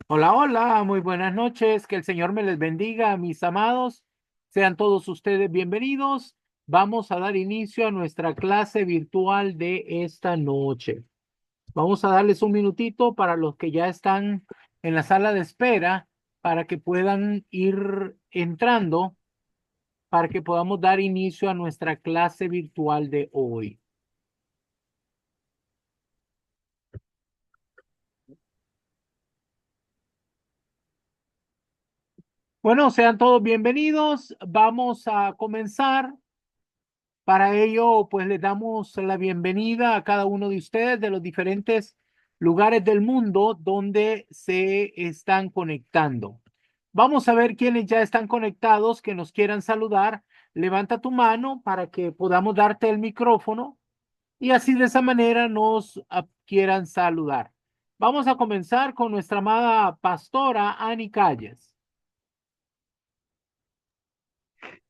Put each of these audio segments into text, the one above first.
Hola, hola, muy buenas noches. Que el Señor me les bendiga, mis amados. Sean todos ustedes bienvenidos. Vamos a dar inicio a nuestra clase virtual de esta noche. Vamos a darles un minutito para los que ya están en la sala de espera para que puedan ir entrando, para que podamos dar inicio a nuestra clase virtual de hoy. Bueno, sean todos bienvenidos. Vamos a comenzar. Para ello, pues les damos la bienvenida a cada uno de ustedes de los diferentes lugares del mundo donde se están conectando. Vamos a ver quiénes ya están conectados, que nos quieran saludar. Levanta tu mano para que podamos darte el micrófono y así de esa manera nos quieran saludar. Vamos a comenzar con nuestra amada pastora Ani Calles.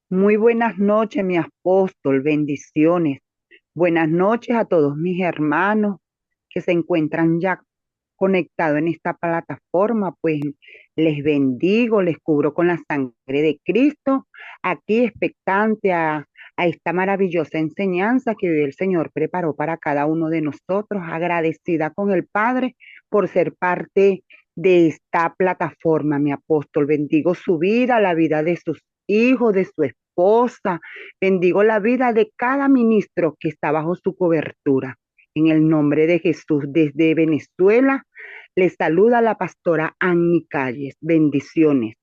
Muy buenas noches, mi apóstol, bendiciones. Buenas noches a todos mis hermanos que se encuentran ya conectados en esta plataforma, pues les bendigo, les cubro con la sangre de Cristo, aquí expectante a esta maravillosa enseñanza que hoy el Señor preparó para cada uno de nosotros, agradecida con el Padre por ser parte de esta plataforma, mi apóstol. Bendigo su vida, la vida de sus hijos, de su esposa, bendigo la vida de cada ministro que está bajo su cobertura. En el nombre de Jesús, desde Venezuela, les saluda la pastora Annie Calles. Bendiciones.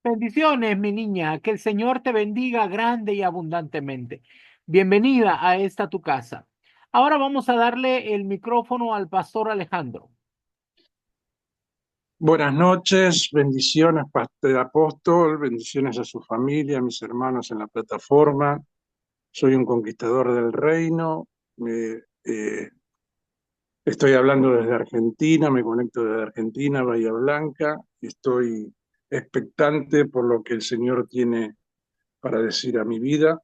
Bendiciones, mi niña, que el Señor te bendiga grande y abundantemente. Bienvenida a esta tu casa. Ahora vamos a darle el micrófono al pastor Alejandro. Buenas noches, bendiciones, Pastor Apóstol, bendiciones a su familia, a mis hermanos en la plataforma. Soy un conquistador del reino. Estoy hablando desde Argentina, me conecto desde Argentina, Bahía Blanca. Estoy expectante por lo que el Señor tiene para decir a mi vida.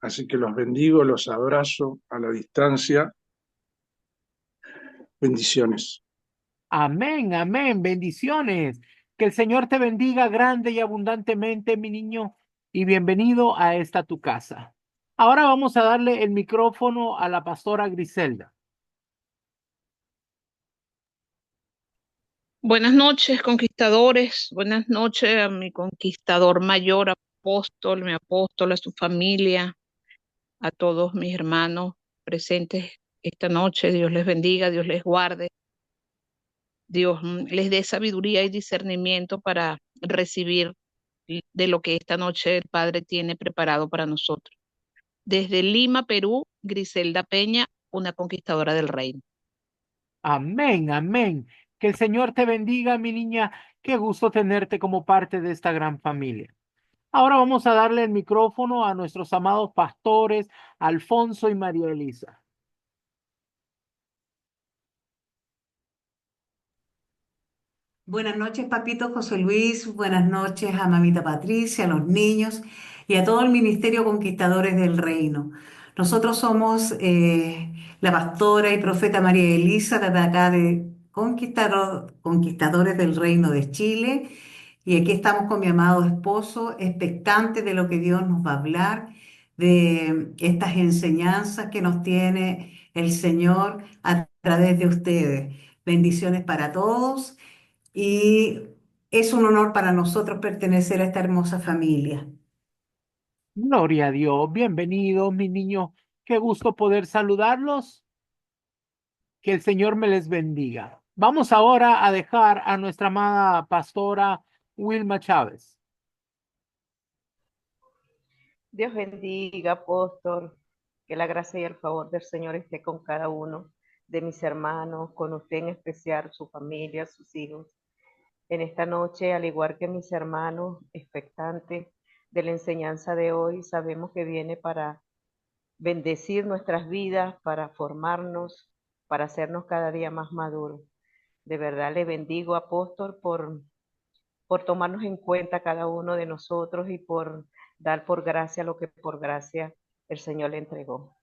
Así que los bendigo, los abrazo a la distancia. Bendiciones. Amén, amén, bendiciones. Que el Señor te bendiga grande y abundantemente, mi niño, y bienvenido a esta tu casa. Ahora vamos a darle el micrófono a la pastora Griselda. Buenas noches, conquistadores. Buenas noches a mi conquistador mayor, mi apóstol, a su familia, a todos mis hermanos presentes esta noche. Dios les bendiga, Dios les guarde, Dios les dé sabiduría y discernimiento para recibir de lo que esta noche el Padre tiene preparado para nosotros. Desde Lima, Perú, Griselda Peña, una conquistadora del reino. Amén, amén. Que el Señor te bendiga, mi niña. Qué gusto tenerte como parte de esta gran familia. Ahora vamos a darle el micrófono a nuestros amados pastores, Alfonso y María Elisa. Buenas noches, papito José Luis. Buenas noches a mamita Patricia, a los niños y a todo el Ministerio Conquistadores del Reino. Nosotros somos la pastora y profeta María Elisa, de acá de Conquistadores del Reino de Chile. Y aquí estamos con mi amado esposo, expectantes de lo que Dios nos va a hablar, de estas enseñanzas que nos tiene el Señor a través de ustedes. Bendiciones para todos y es un honor para nosotros pertenecer a esta hermosa familia. Gloria a Dios. Bienvenidos, mis niños. Qué gusto poder saludarlos. Que el Señor me les bendiga. Vamos ahora a dejar a nuestra amada pastora Wilma Chávez. Dios bendiga, apóstol, que la gracia y el favor del Señor esté con cada uno de mis hermanos, con usted en especial, su familia, sus hijos. En esta noche, al igual que mis hermanos, expectantes de la enseñanza de hoy, sabemos que viene para bendecir nuestras vidas, para formarnos, para hacernos cada día más maduros. De verdad le bendigo, apóstol, por tomarnos en cuenta cada uno de nosotros y por dar por gracia lo que por gracia el Señor le entregó.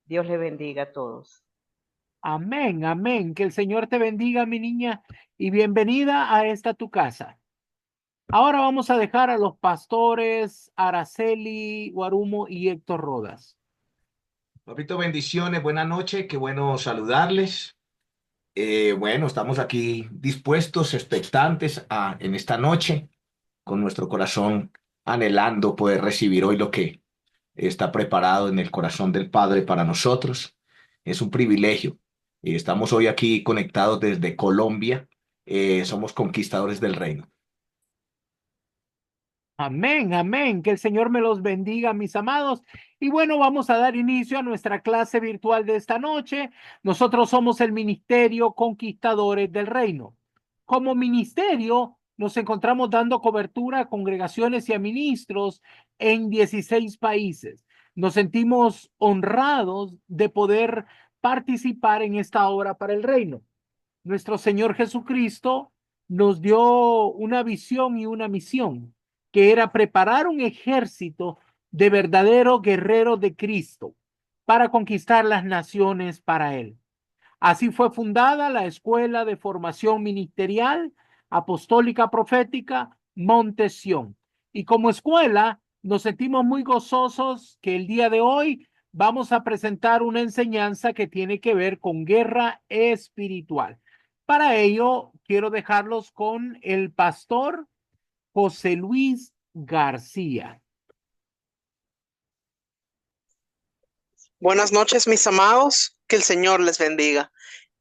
Dios le bendiga a todos. Amén, amén. Que el Señor te bendiga, mi niña, y bienvenida a esta tu casa. Ahora vamos a dejar a los pastores Araceli Guarumo y Héctor Rodas. Papito, bendiciones, buenas noches, qué bueno saludarles. Bueno, estamos aquí dispuestos, expectantes en esta noche, con nuestro corazón anhelando poder recibir hoy lo que está preparado en el corazón del Padre para nosotros. Es un privilegio. Estamos hoy aquí conectados desde Colombia. Somos conquistadores del reino. Amén, amén. Que el Señor me los bendiga, mis amados. Y bueno, vamos a dar inicio a nuestra clase virtual de esta noche. Nosotros somos el Ministerio Conquistadores del Reino. Como ministerio, nos encontramos dando cobertura a congregaciones y a ministros en 16 países. Nos sentimos honrados de poder participar en esta obra para el reino. Nuestro Señor Jesucristo nos dio una visión y una misión, que era preparar un ejército de verdaderos guerreros de Cristo para conquistar las naciones para Él. Así fue fundada la Escuela de Formación Ministerial Apostólica Profética Monte Sión. Y como escuela nos sentimos muy gozosos que el día de hoy vamos a presentar una enseñanza que tiene que ver con guerra espiritual. Para ello, quiero dejarlos con el pastor José Luis García. Buenas noches, mis amados. Que el Señor les bendiga.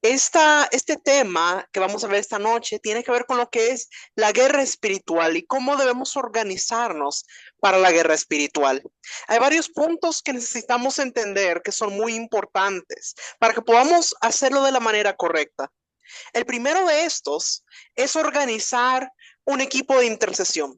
Este tema que vamos a ver esta noche tiene que ver con lo que es la guerra espiritual y cómo debemos organizarnos para la guerra espiritual. Hay varios puntos que necesitamos entender que son muy importantes para que podamos hacerlo de la manera correcta. El primero de estos es organizar un equipo de intercesión.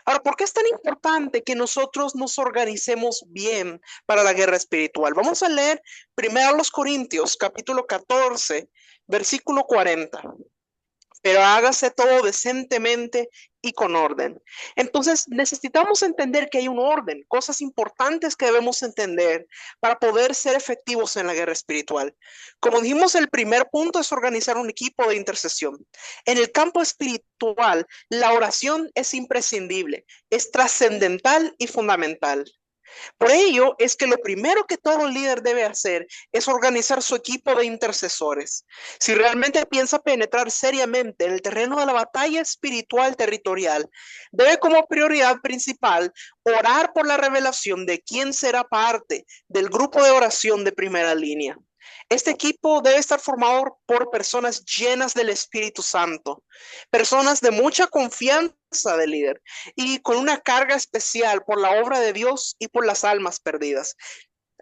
Ahora, ¿por qué es tan importante que nosotros nos organicemos bien para la guerra espiritual? Vamos a leer primero los Corintios, capítulo 14, versículo 40. Pero hágase todo decentemente y con orden. Entonces necesitamos entender que hay un orden, cosas importantes que debemos entender para poder ser efectivos en la guerra espiritual. Como dijimos, el primer punto es organizar un equipo de intercesión. En el campo espiritual, la oración es imprescindible, es trascendental y fundamental. Por ello es que lo primero que todo líder debe hacer es organizar su equipo de intercesores. Si realmente piensa penetrar seriamente en el terreno de la batalla espiritual territorial, debe como prioridad principal orar por la revelación de quién será parte del grupo de oración de primera línea. Este equipo debe estar formado por personas llenas del Espíritu Santo, personas de mucha confianza del líder y con una carga especial por la obra de Dios y por las almas perdidas.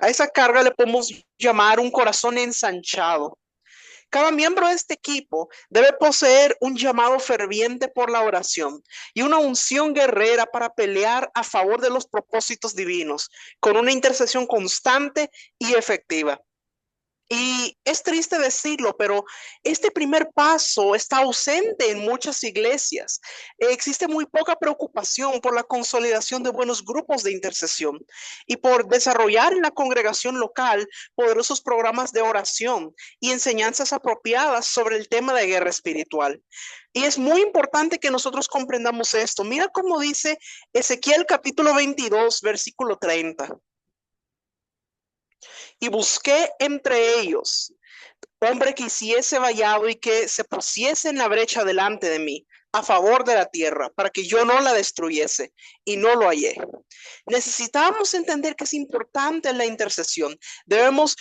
A esa carga le podemos llamar un corazón ensanchado. Cada miembro de este equipo debe poseer un llamado ferviente por la oración y una unción guerrera para pelear a favor de los propósitos divinos, con una intercesión constante y efectiva. Y es triste decirlo, pero este primer paso está ausente en muchas iglesias. Existe muy poca preocupación por la consolidación de buenos grupos de intercesión y por desarrollar en la congregación local poderosos programas de oración y enseñanzas apropiadas sobre el tema de guerra espiritual. Y es muy importante que nosotros comprendamos esto. Mira cómo dice Ezequiel capítulo 22, versículo 30. Y busqué entre ellos hombre que hiciese vallado y que se pusiese en la brecha delante de mí, a favor de la tierra, para que yo no la destruyese, y no lo hallé. Necesitamos entender que es importante la intercesión. Debemos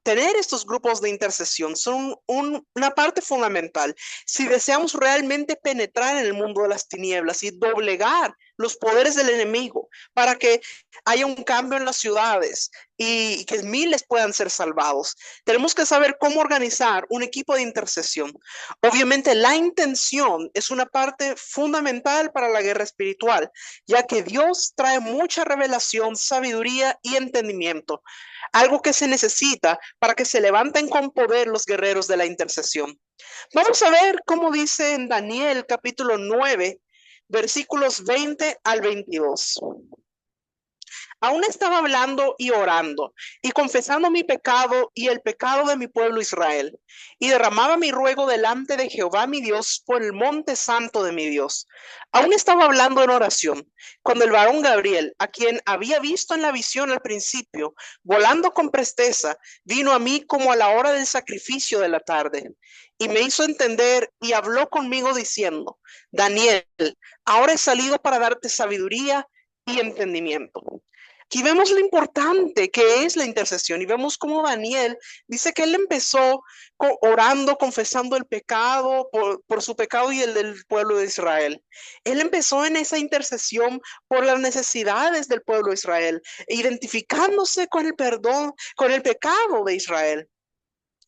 tener estos grupos de intercesión. Son una parte fundamental. Si deseamos realmente penetrar en el mundo de las tinieblas y doblegar los poderes del enemigo para que haya un cambio en las ciudades y que miles puedan ser salvados, tenemos que saber cómo organizar un equipo de intercesión. Obviamente la intención es una parte fundamental para la guerra espiritual, ya que Dios trae mucha revelación, sabiduría y entendimiento, algo que se necesita para que se levanten con poder los guerreros de la intercesión. Vamos a ver cómo dice en Daniel capítulo 9, versículos 20 al 22. Aún estaba hablando y orando y confesando mi pecado y el pecado de mi pueblo Israel. Y derramaba mi ruego delante de Jehová mi Dios por el monte santo de mi Dios. Aún estaba hablando en oración cuando el varón Gabriel, a quien había visto en la visión al principio, volando con presteza, vino a mí como a la hora del sacrificio de la tarde. Y me hizo entender y habló conmigo diciendo: Daniel, ahora he salido para darte sabiduría y entendimiento. Aquí vemos lo importante que es la intercesión y vemos cómo Daniel dice que él empezó orando, confesando el pecado por su pecado y el del pueblo de Israel. Él empezó en esa intercesión por las necesidades del pueblo de Israel, identificándose con el perdón, con el pecado de Israel.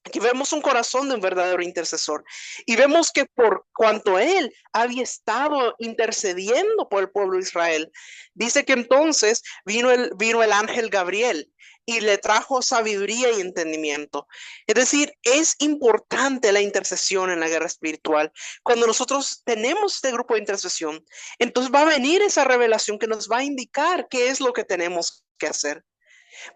Aquí vemos un corazón de un verdadero intercesor y vemos que por cuanto él había estado intercediendo por el pueblo de Israel, dice que entonces vino el ángel Gabriel y le trajo sabiduría y entendimiento. Es decir, es importante la intercesión en la guerra espiritual. Cuando nosotros tenemos este grupo de intercesión, entonces va a venir esa revelación que nos va a indicar qué es lo que tenemos que hacer.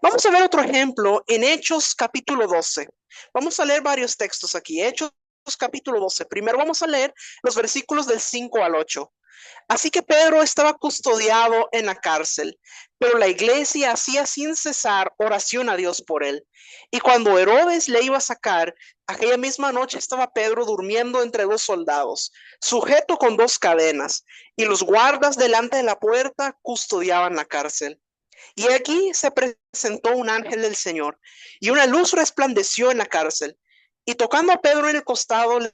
Vamos a ver otro ejemplo en Hechos capítulo 12. Vamos a leer varios textos aquí. Hechos capítulo 12. Primero vamos a leer los versículos del 5 al 8. Así que Pedro estaba custodiado en la cárcel, pero la iglesia hacía sin cesar oración a Dios por él. Y cuando Herodes le iba a sacar, aquella misma noche estaba Pedro durmiendo entre dos soldados, sujeto con dos cadenas, y los guardas delante de la puerta custodiaban la cárcel. Y aquí se presentó un ángel del Señor, y una luz resplandeció en la cárcel. Y tocando a Pedro en el costado, le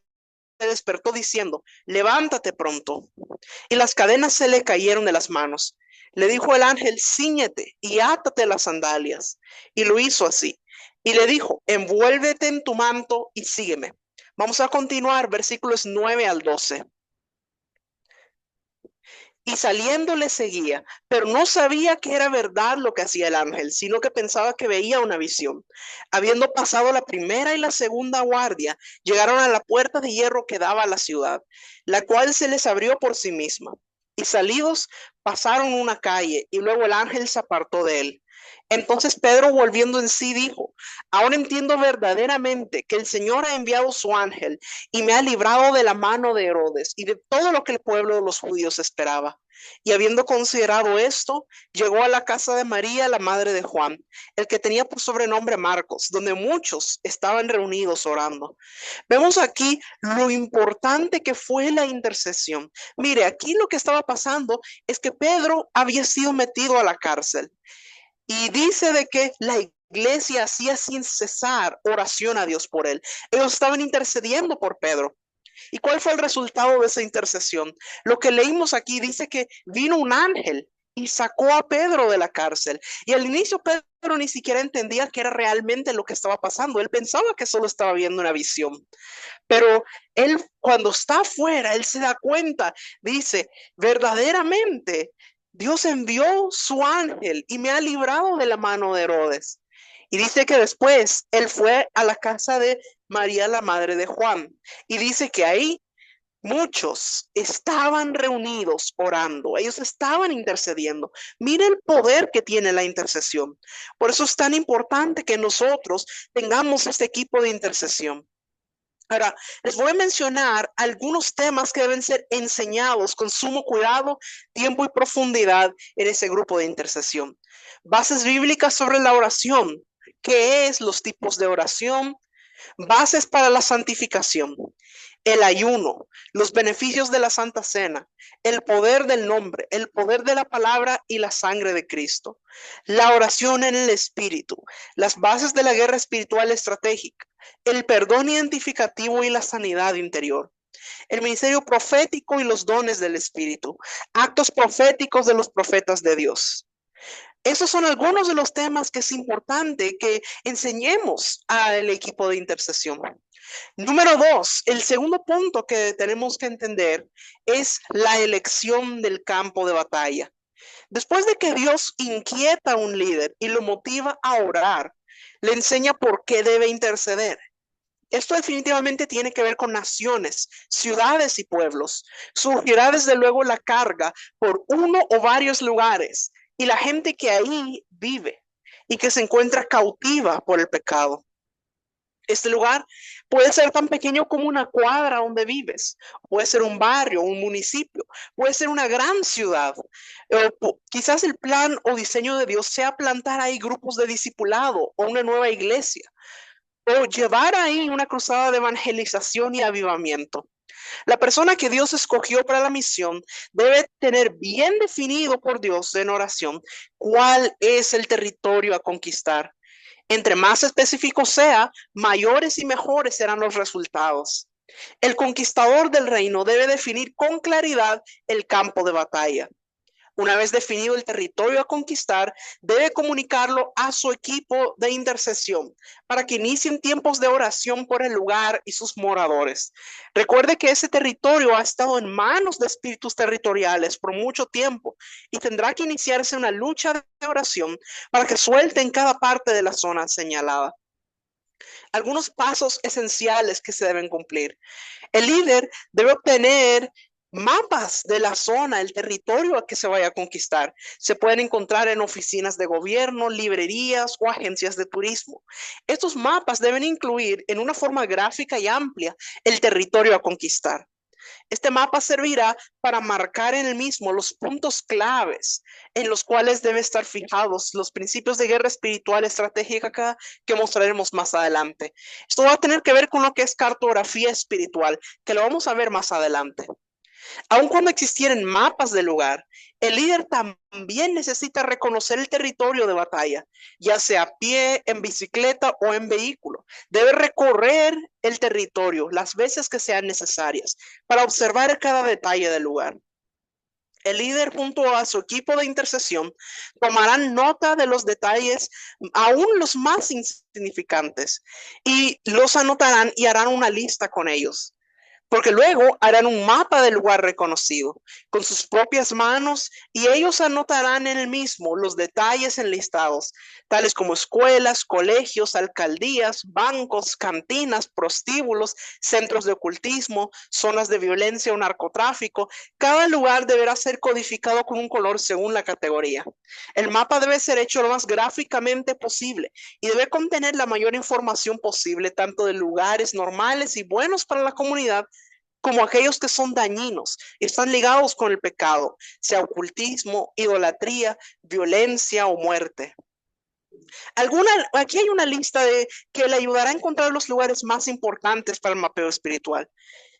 despertó diciendo: levántate pronto. Y las cadenas se le cayeron de las manos. Le dijo el ángel: cíñete y átate las sandalias. Y lo hizo así. Y le dijo: envuélvete en tu manto y sígueme. Vamos a continuar, versículos 9 al 12. Y saliendo le seguía, pero no sabía que era verdad lo que hacía el ángel, sino que pensaba que veía una visión. Habiendo pasado la primera y la segunda guardia, llegaron a la puerta de hierro que daba a la ciudad, la cual se les abrió por sí misma. Y salidos pasaron una calle, y luego el ángel se apartó de él. Entonces Pedro, volviendo en sí, dijo: ahora entiendo verdaderamente que el Señor ha enviado su ángel y me ha librado de la mano de Herodes y de todo lo que el pueblo de los judíos esperaba. Y habiendo considerado esto, llegó a la casa de María, la madre de Juan, el que tenía por sobrenombre Marcos, donde muchos estaban reunidos orando. Vemos aquí lo importante que fue la intercesión. Mire, aquí lo que estaba pasando es que Pedro había sido metido a la cárcel. Y dice de que la iglesia hacía sin cesar oración a Dios por él. Ellos estaban intercediendo por Pedro. ¿Y cuál fue el resultado de esa intercesión? Lo que leímos aquí dice que vino un ángel y sacó a Pedro de la cárcel. Y al inicio Pedro ni siquiera entendía qué era realmente lo que estaba pasando. Él pensaba que solo estaba viendo una visión. Pero él, cuando está afuera, él se da cuenta, dice: verdaderamente Dios envió su ángel y me ha librado de la mano de Herodes. Y dice que después él fue a la casa de María, la madre de Juan. Y dice que ahí muchos estaban reunidos orando. Ellos estaban intercediendo. Mira el poder que tiene la intercesión. Por eso es tan importante que nosotros tengamos este equipo de intercesión. Ahora, les voy a mencionar algunos temas que deben ser enseñados con sumo cuidado, tiempo y profundidad en ese grupo de intercesión. Bases bíblicas sobre la oración. ¿Qué es los tipos de oración? Bases para la santificación. El ayuno, los beneficios de la Santa Cena, el poder del nombre, el poder de la palabra y la sangre de Cristo. La oración en el Espíritu, las bases de la guerra espiritual estratégica, el perdón identificativo y la sanidad interior. El ministerio profético y los dones del Espíritu, actos proféticos de los profetas de Dios. Esos son algunos de los temas que es importante que enseñemos al equipo de intercesión. Número 2, el segundo punto que tenemos que entender es la elección del campo de batalla. Después de que Dios inquieta a un líder y lo motiva a orar, le enseña por qué debe interceder. Esto definitivamente tiene que ver con naciones, ciudades y pueblos. Surgirá desde luego la carga por uno o varios lugares y la gente que ahí vive y que se encuentra cautiva por el pecado. Este lugar puede ser tan pequeño como una cuadra donde vives, puede ser un barrio, un municipio, puede ser una gran ciudad. Quizás el plan o diseño de Dios sea plantar ahí grupos de discipulado o una nueva iglesia, o llevar ahí una cruzada de evangelización y avivamiento. La persona que Dios escogió para la misión debe tener bien definido por Dios en oración cuál es el territorio a conquistar. Entre más específico sea, mayores y mejores serán los resultados. El conquistador del reino debe definir con claridad el campo de batalla. Una vez definido el territorio a conquistar, debe comunicarlo a su equipo de intercesión para que inicien tiempos de oración por el lugar y sus moradores. Recuerde que ese territorio ha estado en manos de espíritus territoriales por mucho tiempo y tendrá que iniciarse una lucha de oración para que suelten cada parte de la zona señalada. Algunos pasos esenciales que se deben cumplir. El líder debe obtener mapas de la zona, el territorio a que se vaya a conquistar. Se pueden encontrar en oficinas de gobierno, librerías o agencias de turismo. Estos mapas deben incluir en una forma gráfica y amplia el territorio a conquistar. Este mapa servirá para marcar en el mismo los puntos claves en los cuales deben estar fijados los principios de guerra espiritual estratégica que mostraremos más adelante. Esto va a tener que ver con lo que es cartografía espiritual, que lo vamos a ver más adelante. Aun cuando existieran mapas del lugar, el líder también necesita reconocer el territorio de batalla, ya sea a pie, en bicicleta o en vehículo. Debe recorrer el territorio las veces que sean necesarias para observar cada detalle del lugar. El líder junto a su equipo de intercesión tomarán nota de los detalles, aún los más insignificantes, y los anotarán y harán una lista con ellos. Porque luego harán un mapa del lugar reconocido con sus propias manos y ellos anotarán en el mismo los detalles enlistados, tales como escuelas, colegios, alcaldías, bancos, cantinas, prostíbulos, centros de ocultismo, zonas de violencia o narcotráfico. Cada lugar deberá ser codificado con un color según la categoría. El mapa debe ser hecho lo más gráficamente posible y debe contener la mayor información posible, tanto de lugares normales y buenos para la comunidad, como aquellos que son dañinos y están ligados con el pecado, sea ocultismo, idolatría, violencia o muerte. Aquí hay una lista que le ayudará a encontrar los lugares más importantes para el mapeo espiritual.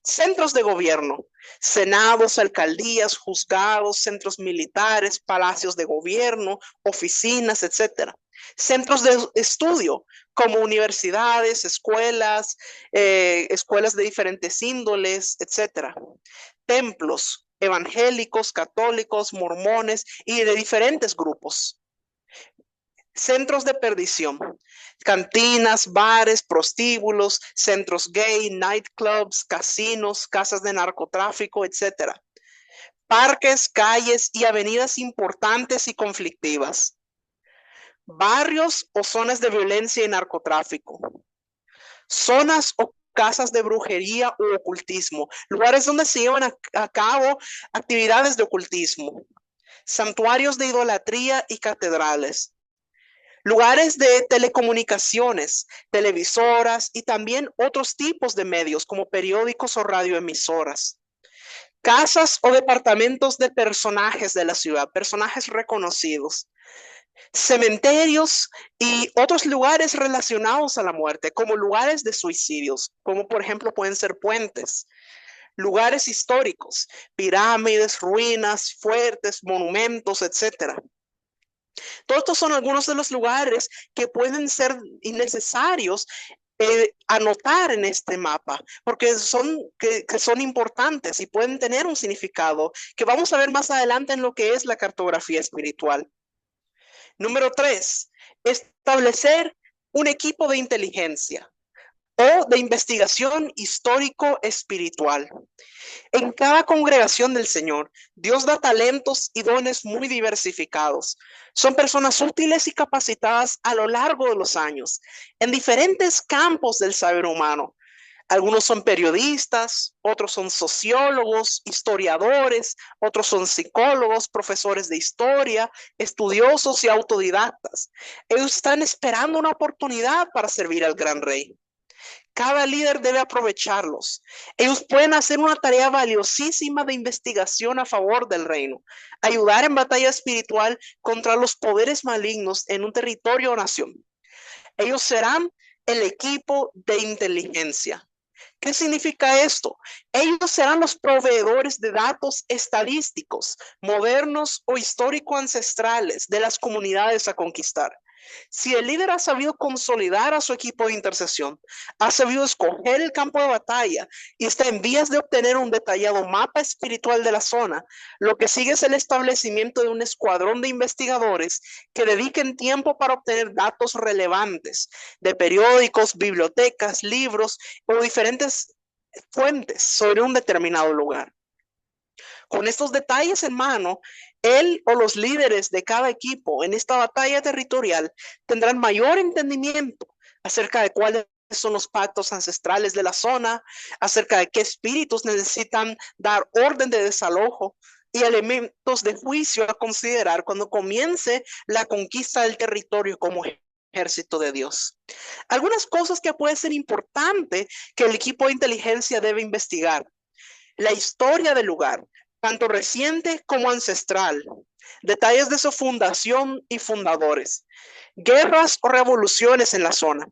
Centros de gobierno, senados, alcaldías, juzgados, centros militares, palacios de gobierno, oficinas, etc. Centros de estudio, como universidades, escuelas, escuelas de diferentes índoles, etc. Templos evangélicos, católicos, mormones y de diferentes grupos. Centros de perdición, cantinas, bares, prostíbulos, centros gay, nightclubs, casinos, casas de narcotráfico, etc. Parques, calles y avenidas importantes y conflictivas. Barrios o zonas de violencia y narcotráfico. Zonas o casas de brujería u ocultismo, lugares donde se llevan a cabo actividades de ocultismo. Santuarios de idolatría y catedrales. Lugares de telecomunicaciones, televisoras y también otros tipos de medios como periódicos o radioemisoras. Casas o departamentos de personajes de la ciudad, personajes reconocidos. Cementerios y otros lugares relacionados a la muerte, como lugares de suicidios, como por ejemplo pueden ser puentes. Lugares históricos, pirámides, ruinas, fuertes, monumentos, etc. Todos estos son algunos de los lugares que pueden ser innecesarios anotar en este mapa, porque son importantes y pueden tener un significado que vamos a ver más adelante en lo que es la cartografía espiritual. Número 3, establecer un equipo de inteligencia o de investigación histórico-espiritual. En cada congregación del Señor, Dios da talentos y dones muy diversificados. Son personas útiles y capacitadas a lo largo de los años en diferentes campos del saber humano. Algunos son periodistas, otros son sociólogos, historiadores, otros son psicólogos, profesores de historia, estudiosos y autodidactas. Ellos están esperando una oportunidad para servir al gran rey. Cada líder debe aprovecharlos. Ellos pueden hacer una tarea valiosísima de investigación a favor del reino, ayudar en batalla espiritual contra los poderes malignos en un territorio o nación. Ellos serán el equipo de inteligencia. ¿Qué significa esto? Ellos serán los proveedores de datos estadísticos, modernos o histórico ancestrales de las comunidades a conquistar. Si el líder ha sabido consolidar a su equipo de intercesión, ha sabido escoger el campo de batalla y está en vías de obtener un detallado mapa espiritual de la zona, lo que sigue es el establecimiento de un escuadrón de investigadores que dediquen tiempo para obtener datos relevantes de periódicos, bibliotecas, libros o diferentes fuentes sobre un determinado lugar. Con estos detalles en mano, él o los líderes de cada equipo en esta batalla territorial tendrán mayor entendimiento acerca de cuáles son los pactos ancestrales de la zona, acerca de qué espíritus necesitan dar orden de desalojo y elementos de juicio a considerar cuando comience la conquista del territorio como ejército de Dios. Algunas cosas que puede ser importante que el equipo de inteligencia debe investigar: la historia del lugar, tanto reciente como ancestral, detalles de su fundación y fundadores, guerras o revoluciones en la zona,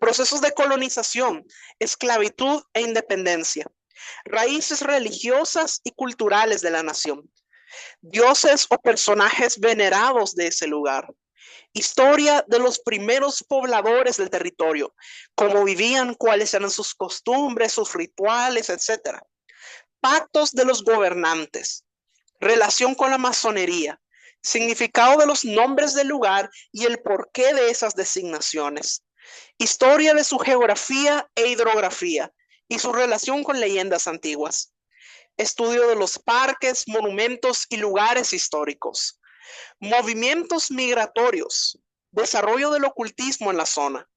procesos de colonización, esclavitud e independencia, raíces religiosas y culturales de la nación, dioses o personajes venerados de ese lugar, historia de los primeros pobladores del territorio, cómo vivían, cuáles eran sus costumbres, sus rituales, etc. Pactos de los gobernantes, relación con la masonería, significado de los nombres del lugar y el porqué de esas designaciones, historia de su geografía e hidrografía y su relación con leyendas antiguas, estudio de los parques, monumentos y lugares históricos, movimientos migratorios, desarrollo del ocultismo en la zona,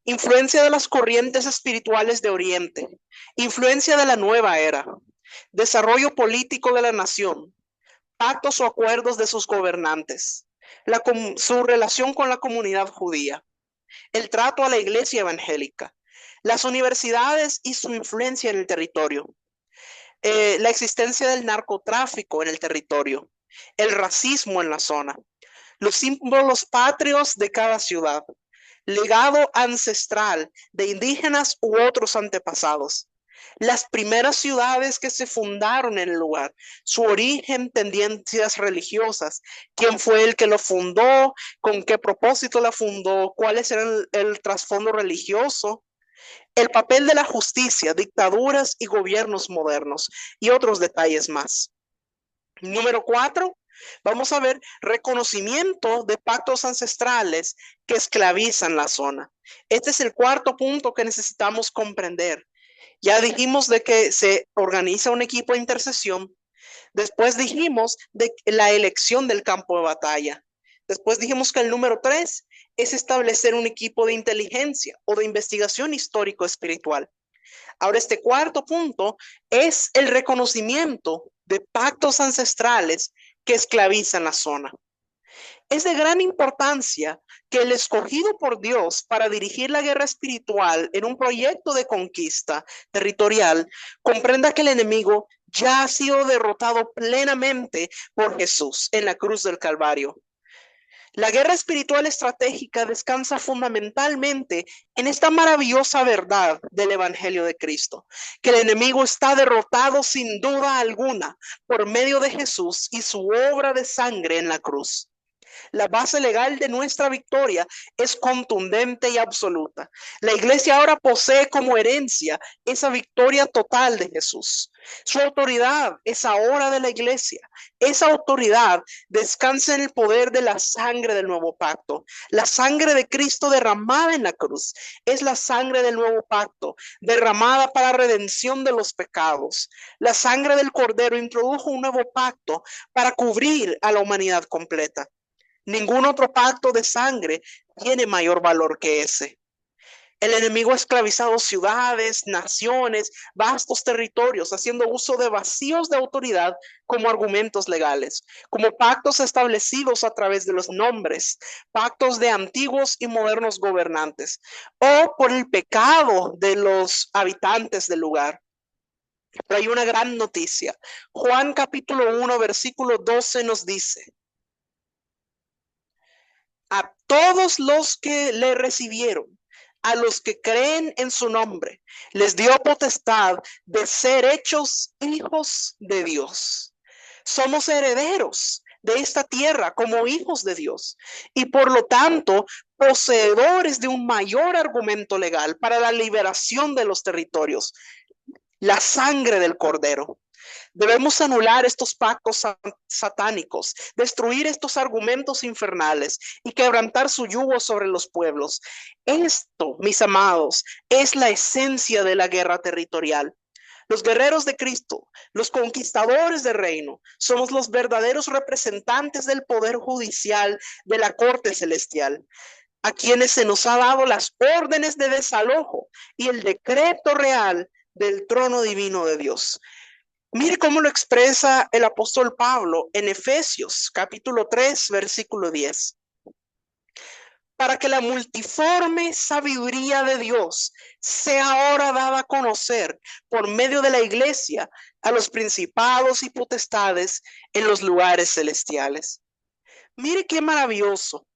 influencia de las corrientes espirituales de Oriente, influencia de la nueva era, desarrollo político de la nación, pactos o acuerdos de sus gobernantes, su relación con la comunidad judía, el trato a la iglesia evangélica, las universidades y su influencia en el territorio, la existencia del narcotráfico en el territorio, el racismo en la zona, los símbolos patrios de cada ciudad, legado ancestral de indígenas u otros antepasados, las primeras ciudades que se fundaron en el lugar, su origen, tendencias religiosas, quién fue el que lo fundó, con qué propósito la fundó, cuáles eran el trasfondo religioso, el papel de la justicia, dictaduras y gobiernos modernos y otros detalles más. Número 4, vamos a ver reconocimiento de pactos ancestrales que esclavizan la zona. Este es el cuarto punto que necesitamos comprender. Ya dijimos de que se organiza un equipo de intercesión. Después dijimos de la elección del campo de batalla. Después dijimos que el número 3 es establecer un equipo de inteligencia o de investigación histórico-espiritual. Ahora, este cuarto punto es el reconocimiento de pactos ancestrales que esclavizan la zona. Es de gran importancia que el escogido por Dios para dirigir la guerra espiritual en un proyecto de conquista territorial comprenda que el enemigo ya ha sido derrotado plenamente por Jesús en la cruz del Calvario. La guerra espiritual estratégica descansa fundamentalmente en esta maravillosa verdad del Evangelio de Cristo, que el enemigo está derrotado sin duda alguna por medio de Jesús y su obra de sangre en la cruz. La base legal de nuestra victoria es contundente y absoluta. La iglesia ahora posee como herencia esa victoria total de Jesús. Su autoridad es ahora de la iglesia. Esa autoridad descansa en el poder de la sangre del nuevo pacto. La sangre de Cristo derramada en la cruz es la sangre del nuevo pacto, derramada para redención de los pecados. La sangre del Cordero introdujo un nuevo pacto para cubrir a la humanidad completa. Ningún otro pacto de sangre tiene mayor valor que ese. El enemigo ha esclavizado ciudades, naciones, vastos territorios, haciendo uso de vacíos de autoridad como argumentos legales, como pactos establecidos a través de los nombres, pactos de antiguos y modernos gobernantes, o por el pecado de los habitantes del lugar. Pero hay una gran noticia. Juan capítulo 1, versículo 12 nos dice: a todos los que le recibieron, a los que creen en su nombre, les dio potestad de ser hechos hijos de Dios. Somos herederos de esta tierra como hijos de Dios y por lo tanto poseedores de un mayor argumento legal para la liberación de los territorios: la sangre del Cordero. Debemos anular estos pactos satánicos, destruir estos argumentos infernales y quebrantar su yugo sobre los pueblos. Esto, mis amados, es la esencia de la guerra territorial. Los guerreros de Cristo, los conquistadores del reino, somos los verdaderos representantes del poder judicial de la corte celestial, a quienes se nos ha dado las órdenes de desalojo y el decreto real del trono divino de Dios. Mire cómo lo expresa el apóstol Pablo en Efesios capítulo 3, versículo 10. Para que la multiforme sabiduría de Dios sea ahora dada a conocer por medio de la iglesia a los principados y potestades en los lugares celestiales. Mire qué maravilloso.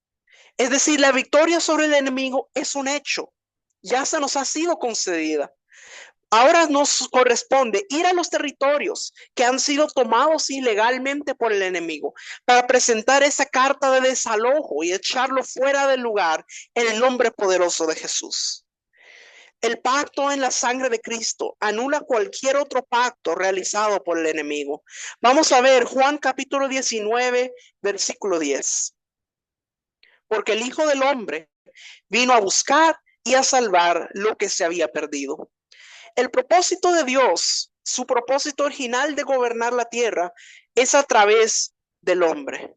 Es decir, la victoria sobre el enemigo es un hecho. Ya se nos ha sido concedida. Ahora nos corresponde ir a los territorios que han sido tomados ilegalmente por el enemigo para presentar esa carta de desalojo y echarlo fuera del lugar en el nombre poderoso de Jesús. El pacto en la sangre de Cristo anula cualquier otro pacto realizado por el enemigo. Vamos a ver Juan capítulo 19, versículo 10. Porque el Hijo del Hombre vino a buscar y a salvar lo que se había perdido. El propósito de Dios, su propósito original de gobernar la tierra, es a través del hombre.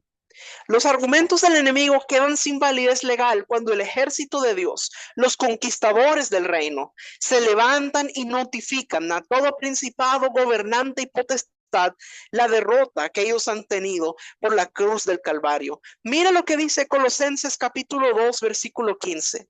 Los argumentos del enemigo quedan sin validez legal cuando el ejército de Dios, los conquistadores del reino, se levantan y notifican a todo principado, gobernante y potestad la derrota que ellos han tenido por la cruz del Calvario. Mira lo que dice Colosenses capítulo 2, versículo 15.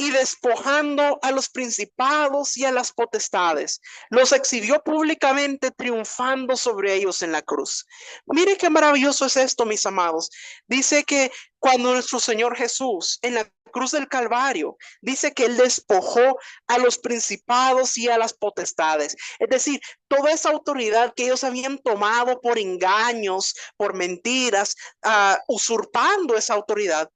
Y despojando a los principados y a las potestades, los exhibió públicamente, triunfando sobre ellos en la cruz. Mire qué maravilloso es esto, mis amados. Dice que cuando nuestro Señor Jesús en la cruz del Calvario, dice que Él despojó a los principados y a las potestades. Es decir, toda esa autoridad que ellos habían tomado por engaños, por mentiras, usurpando esa autoridad.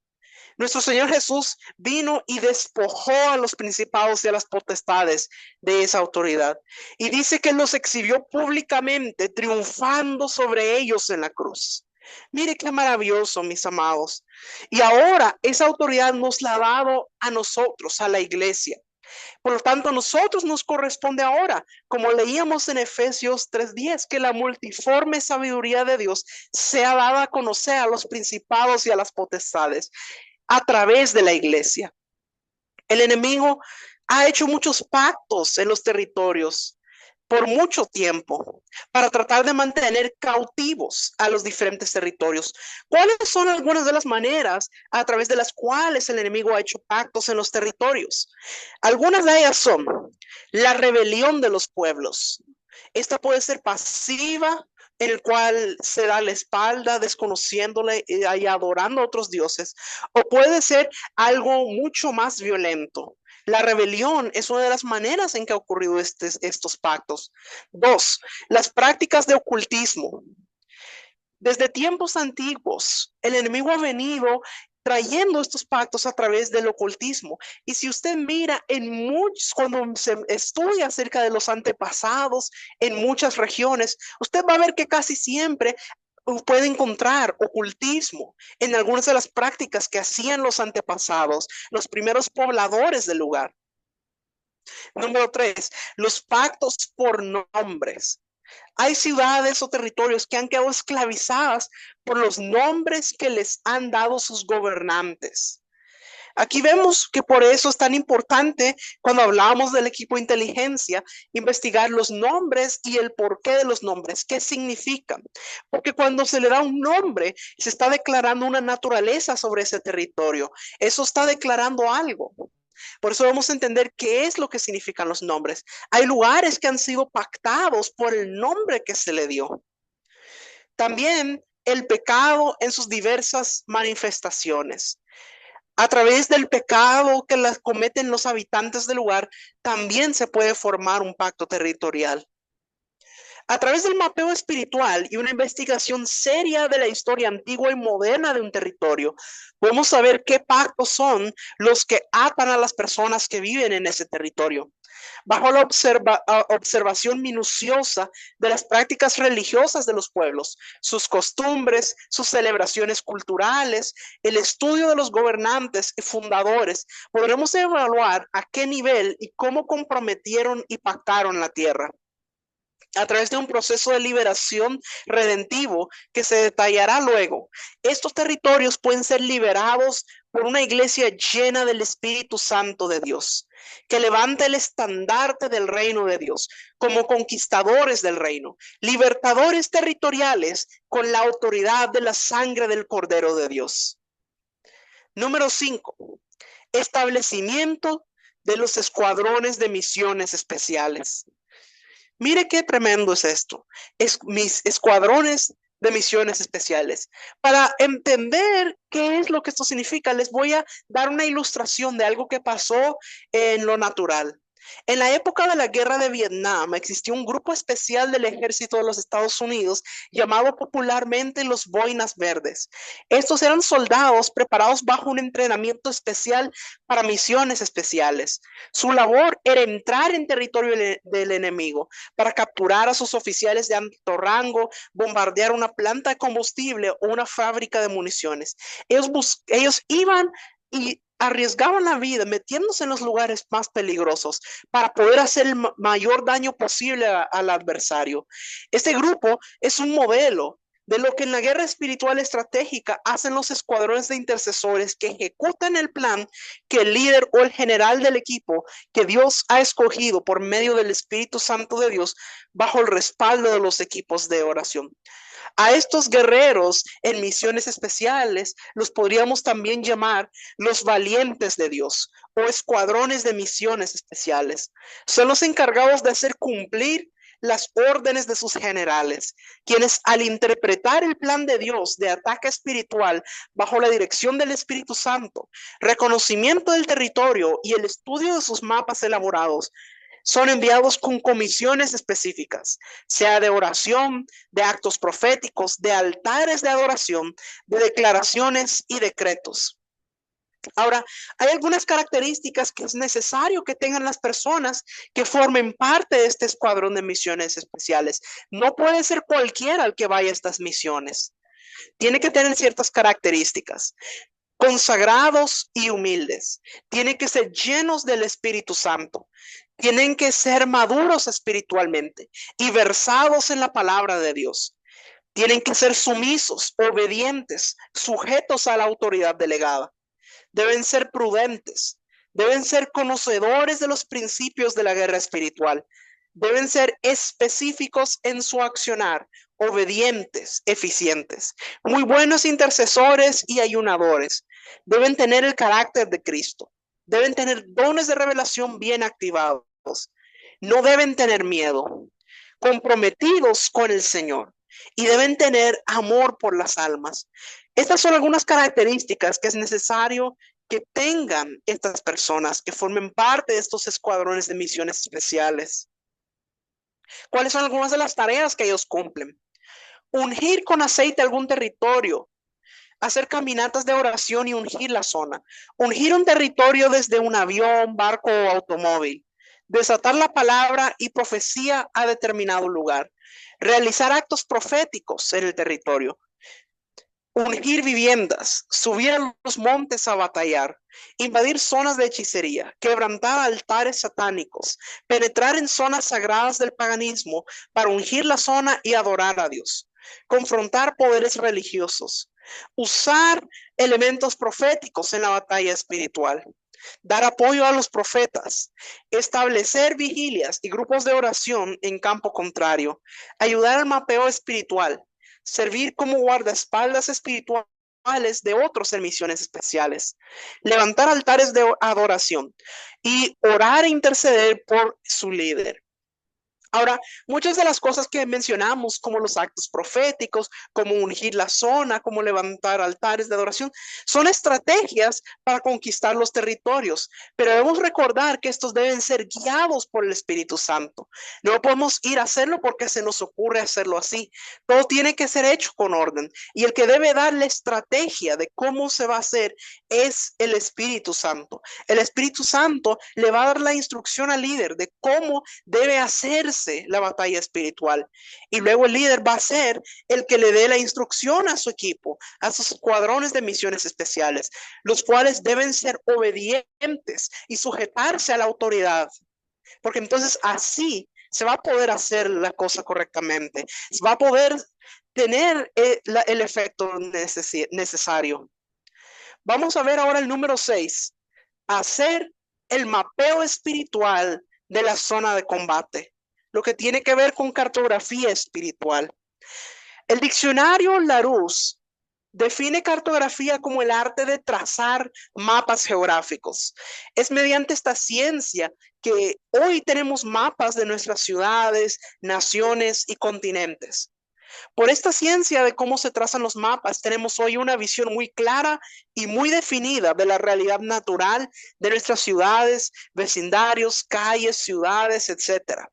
Nuestro Señor Jesús vino y despojó a los principados y a las potestades de esa autoridad. Y dice que los exhibió públicamente, triunfando sobre ellos en la cruz. Mire qué maravilloso, mis amados. Y ahora esa autoridad nos la ha dado a nosotros, a la iglesia. Por lo tanto, a nosotros nos corresponde ahora, como leíamos en Efesios 3:10, que la multiforme sabiduría de Dios sea dada a conocer a los principados y a las potestades a través de la iglesia. El enemigo ha hecho muchos pactos en los territorios por mucho tiempo para tratar de mantener cautivos a los diferentes territorios. ¿Cuáles son algunas de las maneras a través de las cuales el enemigo ha hecho pactos en los territorios? Algunas de ellas son la rebelión de los pueblos. Esta puede ser pasiva, en el cual se da la espalda desconociéndole y adorando a otros dioses, o puede ser algo mucho más violento. La rebelión es una de las maneras en que ha ocurrido estos pactos. 2, las prácticas de ocultismo. Desde tiempos antiguos, el enemigo ha venido trayendo estos pactos a través del ocultismo. Y si usted mira cuando se estudia acerca de los antepasados en muchas regiones, usted va a ver que casi siempre puede encontrar ocultismo en algunas de las prácticas que hacían los antepasados, los primeros pobladores del lugar. Número 3, los pactos por nombres. Hay ciudades o territorios que han quedado esclavizadas por los nombres que les han dado sus gobernantes. Aquí vemos que por eso es tan importante cuando hablamos del equipo de inteligencia, investigar los nombres y el porqué de los nombres, qué significan. Porque cuando se le da un nombre, se está declarando una naturaleza sobre ese territorio. Eso está declarando algo. Por eso vamos a entender qué es lo que significan los nombres. Hay lugares que han sido pactados por el nombre que se le dio. También el pecado en sus diversas manifestaciones. A través del pecado que las cometen los habitantes del lugar, también se puede formar un pacto territorial. A través del mapeo espiritual y una investigación seria de la historia antigua y moderna de un territorio, podemos saber qué pactos son los que atan a las personas que viven en ese territorio. Bajo la observación minuciosa de las prácticas religiosas de los pueblos, sus costumbres, sus celebraciones culturales, el estudio de los gobernantes y fundadores, podremos evaluar a qué nivel y cómo comprometieron y pactaron la tierra. A través de un proceso de liberación redentivo que se detallará luego, estos territorios pueden ser liberados por una iglesia llena del Espíritu Santo de Dios, que levanta el estandarte del reino de Dios, como conquistadores del reino, libertadores territoriales con la autoridad de la sangre del Cordero de Dios. Número 5. Establecimiento de los escuadrones de misiones especiales. Mire qué tremendo es esto. Mis escuadrones de misiones especiales. Para entender qué es lo que esto significa, les voy a dar una ilustración de algo que pasó en lo natural. En la época de la guerra de Vietnam existió un grupo especial del ejército de los Estados Unidos llamado popularmente los Boinas Verdes. Estos eran soldados preparados bajo un entrenamiento especial para misiones especiales. Su labor era entrar en territorio del enemigo para capturar a sus oficiales de alto rango, bombardear una planta de combustible o una fábrica de municiones. Ellos iban y arriesgaban la vida metiéndose en los lugares más peligrosos para poder hacer el mayor daño posible al adversario. Este grupo es un modelo de lo que en la guerra espiritual estratégica hacen los escuadrones de intercesores que ejecutan el plan que el líder o el general del equipo que Dios ha escogido por medio del Espíritu Santo de Dios bajo el respaldo de los equipos de oración. A estos guerreros en misiones especiales los podríamos también llamar los valientes de Dios o escuadrones de misiones especiales. Son los encargados de hacer cumplir las órdenes de sus generales, quienes al interpretar el plan de Dios de ataque espiritual bajo la dirección del Espíritu Santo, reconocimiento del territorio y el estudio de sus mapas elaborados, son enviados con comisiones específicas, sea de oración, de actos proféticos, de altares de adoración, de declaraciones y decretos. Ahora, hay algunas características que es necesario que tengan las personas que formen parte de este escuadrón de misiones especiales. No puede ser cualquiera el que vaya a estas misiones. Tiene que tener ciertas características. Consagrados y humildes. Tienen que ser llenos del Espíritu Santo. Tienen que ser maduros espiritualmente y versados en la palabra de Dios. Tienen que ser sumisos, obedientes, sujetos a la autoridad delegada. Deben ser prudentes. Deben ser conocedores de los principios de la guerra espiritual. Deben ser específicos en su accionar, obedientes, eficientes, muy buenos intercesores y ayunadores. Deben tener el carácter de Cristo. Deben tener dones de revelación bien activados. No deben tener miedo, comprometidos con el Señor, y deben tener amor por las almas. Estas son algunas características que es necesario que tengan estas personas que formen parte de estos escuadrones de misiones especiales. ¿Cuáles son algunas de las tareas que ellos cumplen? Ungir con aceite algún territorio, hacer caminatas de oración y ungir la zona, ungir un territorio desde un avión, barco o automóvil, desatar la palabra y profecía a determinado lugar, realizar actos proféticos en el territorio, ungir viviendas, subir a los montes a batallar, invadir zonas de hechicería, quebrantar altares satánicos, penetrar en zonas sagradas del paganismo para ungir la zona y adorar a Dios, confrontar poderes religiosos, Usar elementos proféticos en la batalla espiritual. Dar apoyo a los profetas, establecer vigilias y grupos de oración en campo contrario, ayudar al mapeo espiritual, servir como guardaespaldas espirituales de otros en misiones especiales, levantar altares de adoración y orar e interceder por su líder. Ahora, muchas de las cosas que mencionamos, como los actos proféticos, como ungir la zona, como levantar altares de adoración, son estrategias para conquistar los territorios, pero debemos recordar que estos deben ser guiados por el Espíritu Santo. No podemos ir a hacerlo porque se nos ocurre hacerlo así. Todo tiene que ser hecho con orden, y el que debe dar la estrategia de cómo se va a hacer es el Espíritu Santo. El Espíritu Santo le va a dar la instrucción al líder de cómo debe hacerse la batalla espiritual, y luego el líder va a ser el que le dé la instrucción a su equipo, a sus escuadrones de misiones especiales, los cuales deben ser obedientes y sujetarse a la autoridad, porque entonces así se va a poder hacer la cosa correctamente, se va a poder tener el efecto necesario. Vamos a ver ahora el número 6, hacer el mapeo espiritual de la zona de combate, lo que tiene que ver con cartografía espiritual. El diccionario Larousse define cartografía como el arte de trazar mapas geográficos. Es mediante esta ciencia que hoy tenemos mapas de nuestras ciudades, naciones y continentes. Por esta ciencia de cómo se trazan los mapas, tenemos hoy una visión muy clara y muy definida de la realidad natural de nuestras ciudades, vecindarios, calles, ciudades, etcétera.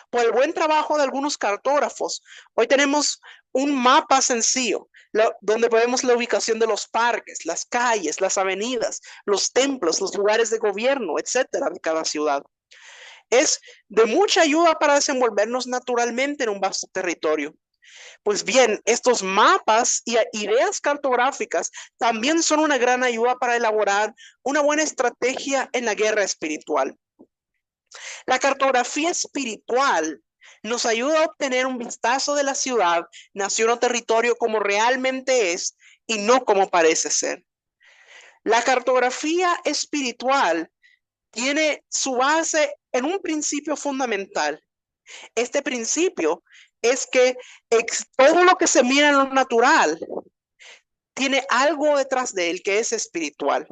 Por el buen trabajo de algunos cartógrafos, hoy tenemos un mapa sencillo donde vemos la ubicación de los parques, las calles, las avenidas, los templos, los lugares de gobierno, etcétera, de cada ciudad. Es de mucha ayuda para desenvolvernos naturalmente en un vasto territorio. Pues bien, estos mapas y ideas cartográficas también son una gran ayuda para elaborar una buena estrategia en la guerra espiritual. La cartografía espiritual nos ayuda a obtener un vistazo de la ciudad, nación o territorio como realmente es y no como parece ser. La cartografía espiritual tiene su base en un principio fundamental. Este principio es que todo lo que se mira en lo natural tiene algo detrás de él que es espiritual.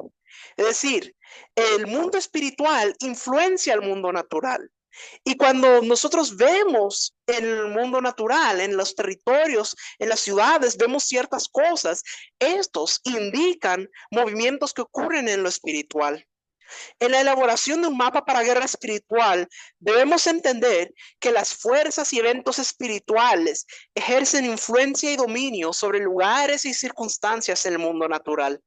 Es decir, el mundo espiritual influencia al mundo natural. Y cuando nosotros vemos en el mundo natural, en los territorios, en las ciudades, vemos ciertas cosas, estos indican movimientos que ocurren en lo espiritual. En la elaboración de un mapa para guerra espiritual, debemos entender que las fuerzas y eventos espirituales ejercen influencia y dominio sobre lugares y circunstancias en el mundo natural.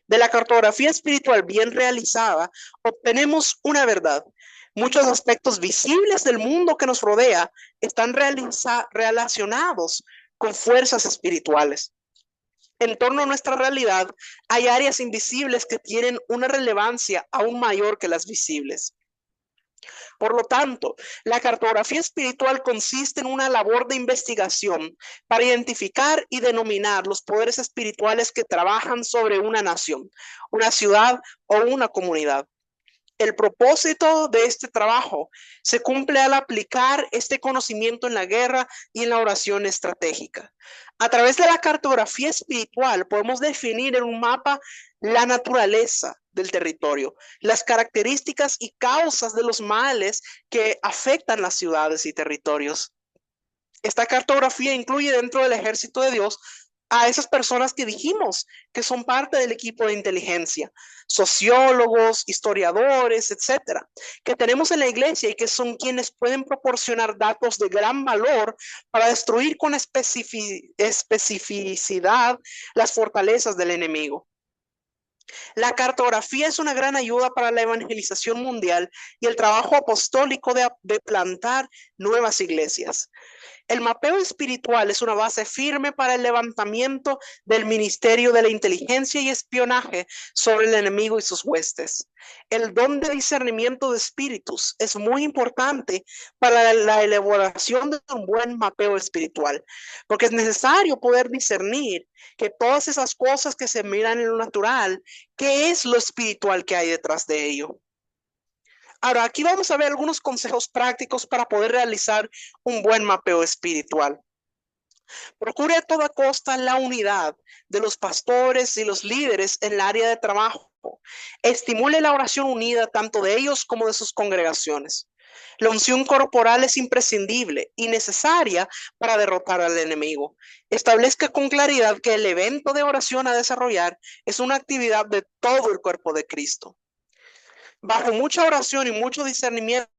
De la cartografía espiritual bien realizada, obtenemos una verdad. Muchos aspectos visibles del mundo que nos rodea están relacionados con fuerzas espirituales. En torno a nuestra realidad hay áreas invisibles que tienen una relevancia aún mayor que las visibles. Por lo tanto, la cartografía espiritual consiste en una labor de investigación para identificar y denominar los poderes espirituales que trabajan sobre una nación, una ciudad o una comunidad. El propósito de este trabajo se cumple al aplicar este conocimiento en la guerra y en la oración estratégica. A través de la cartografía espiritual podemos definir en un mapa la naturaleza del territorio, las características y causas de los males que afectan las ciudades y territorios. Esta cartografía incluye dentro del ejército de Dios a esas personas que dijimos que son parte del equipo de inteligencia, sociólogos, historiadores, etcétera, que tenemos en la iglesia y que son quienes pueden proporcionar datos de gran valor para destruir con especificidad las fortalezas del enemigo. La cartografía es una gran ayuda para la evangelización mundial y el trabajo apostólico de plantar nuevas iglesias. El mapeo espiritual es una base firme para el levantamiento del ministerio de la inteligencia y espionaje sobre el enemigo y sus huestes. El don de discernimiento de espíritus es muy importante para la elaboración de un buen mapeo espiritual, porque es necesario poder discernir que todas esas cosas que se miran en lo natural, ¿qué es lo espiritual que hay detrás de ello? Ahora, aquí vamos a ver algunos consejos prácticos para poder realizar un buen mapeo espiritual. Procure a toda costa la unidad de los pastores y los líderes en el área de trabajo. Estimule la oración unida tanto de ellos como de sus congregaciones. La unción corporal es imprescindible y necesaria para derrotar al enemigo. Establezca con claridad que el evento de oración a desarrollar es una actividad de todo el cuerpo de Cristo. Bajo mucha oración y mucho discernimiento,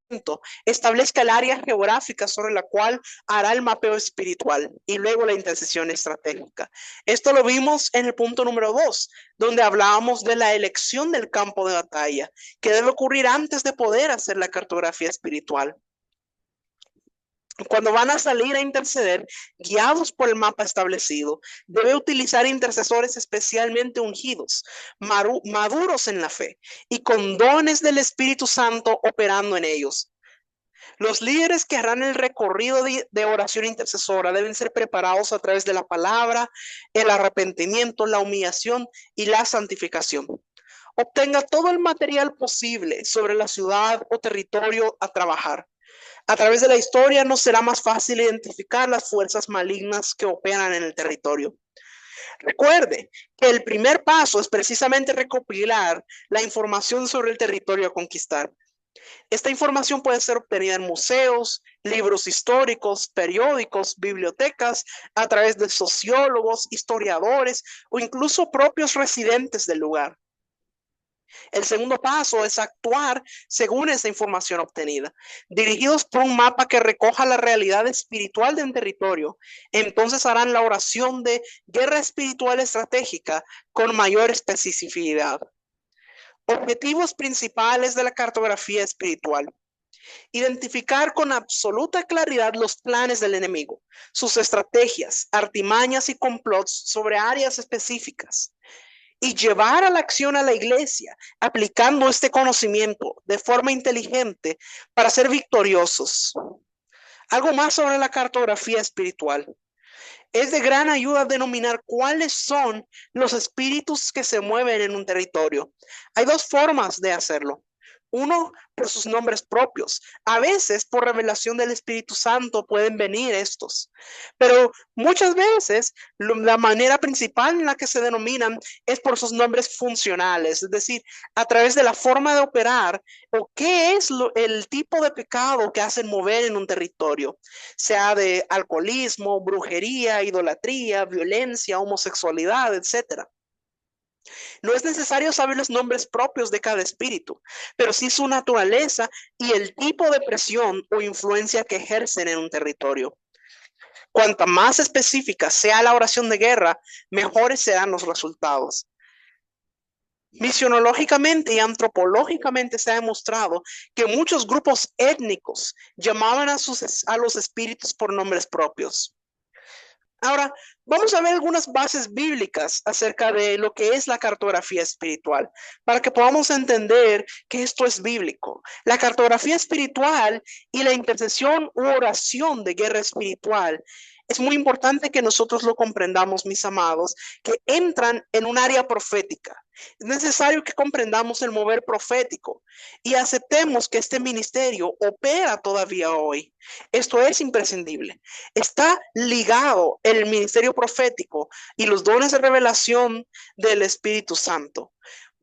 establezca el área geográfica sobre la cual hará el mapeo espiritual y luego la intercesión estratégica. Esto lo vimos en el punto número 2, donde hablábamos de la elección del campo de batalla, que debe ocurrir antes de poder hacer la cartografía espiritual. Cuando van a salir a interceder, guiados por el mapa establecido, debe utilizar intercesores especialmente ungidos, maduros en la fe y con dones del Espíritu Santo operando en ellos. Los líderes que harán el recorrido de oración intercesora deben ser preparados a través de la palabra, el arrepentimiento, la humillación y la santificación. Obtenga todo el material posible sobre la ciudad o territorio a trabajar. A través de la historia nos será más fácil identificar las fuerzas malignas que operan en el territorio. Recuerde que el primer paso es precisamente recopilar la información sobre el territorio a conquistar. Esta información puede ser obtenida en museos, libros históricos, periódicos, bibliotecas, a través de sociólogos, historiadores o incluso propios residentes del lugar. El segundo paso es actuar según esa información obtenida. Dirigidos por un mapa que recoja la realidad espiritual de un territorio, entonces harán la oración de guerra espiritual estratégica con mayor especificidad. Objetivos principales de la cartografía espiritual. Identificar con absoluta claridad los planes del enemigo, sus estrategias, artimañas y complots sobre áreas específicas. Y llevar a la acción a la iglesia, aplicando este conocimiento de forma inteligente para ser victoriosos. Algo más sobre la cartografía espiritual. Es de gran ayuda denominar cuáles son los espíritus que se mueven en un territorio. Hay dos formas de hacerlo. Uno, por sus nombres propios. A veces, por revelación del Espíritu Santo, pueden venir estos. Pero muchas veces, la manera principal en la que se denominan es por sus nombres funcionales. Es decir, a través de la forma de operar o qué es el tipo de pecado que hacen mover en un territorio. Sea de alcoholismo, brujería, idolatría, violencia, homosexualidad, etc. No es necesario saber los nombres propios de cada espíritu, pero sí su naturaleza y el tipo de presión o influencia que ejercen en un territorio. Cuanta más específica sea la oración de guerra, mejores serán los resultados. Misionológicamente y antropológicamente se ha demostrado que muchos grupos étnicos llamaban a los espíritus por nombres propios. Ahora, vamos a ver algunas bases bíblicas acerca de lo que es la cartografía espiritual, para que podamos entender que esto es bíblico. La cartografía espiritual y la intercesión u oración de guerra espiritual es muy importante que nosotros lo comprendamos, mis amados, que entran en un área profética. Es necesario que comprendamos el mover profético y aceptemos que este ministerio opera todavía hoy. Esto es imprescindible. Está ligado el ministerio profético y los dones de revelación del Espíritu Santo.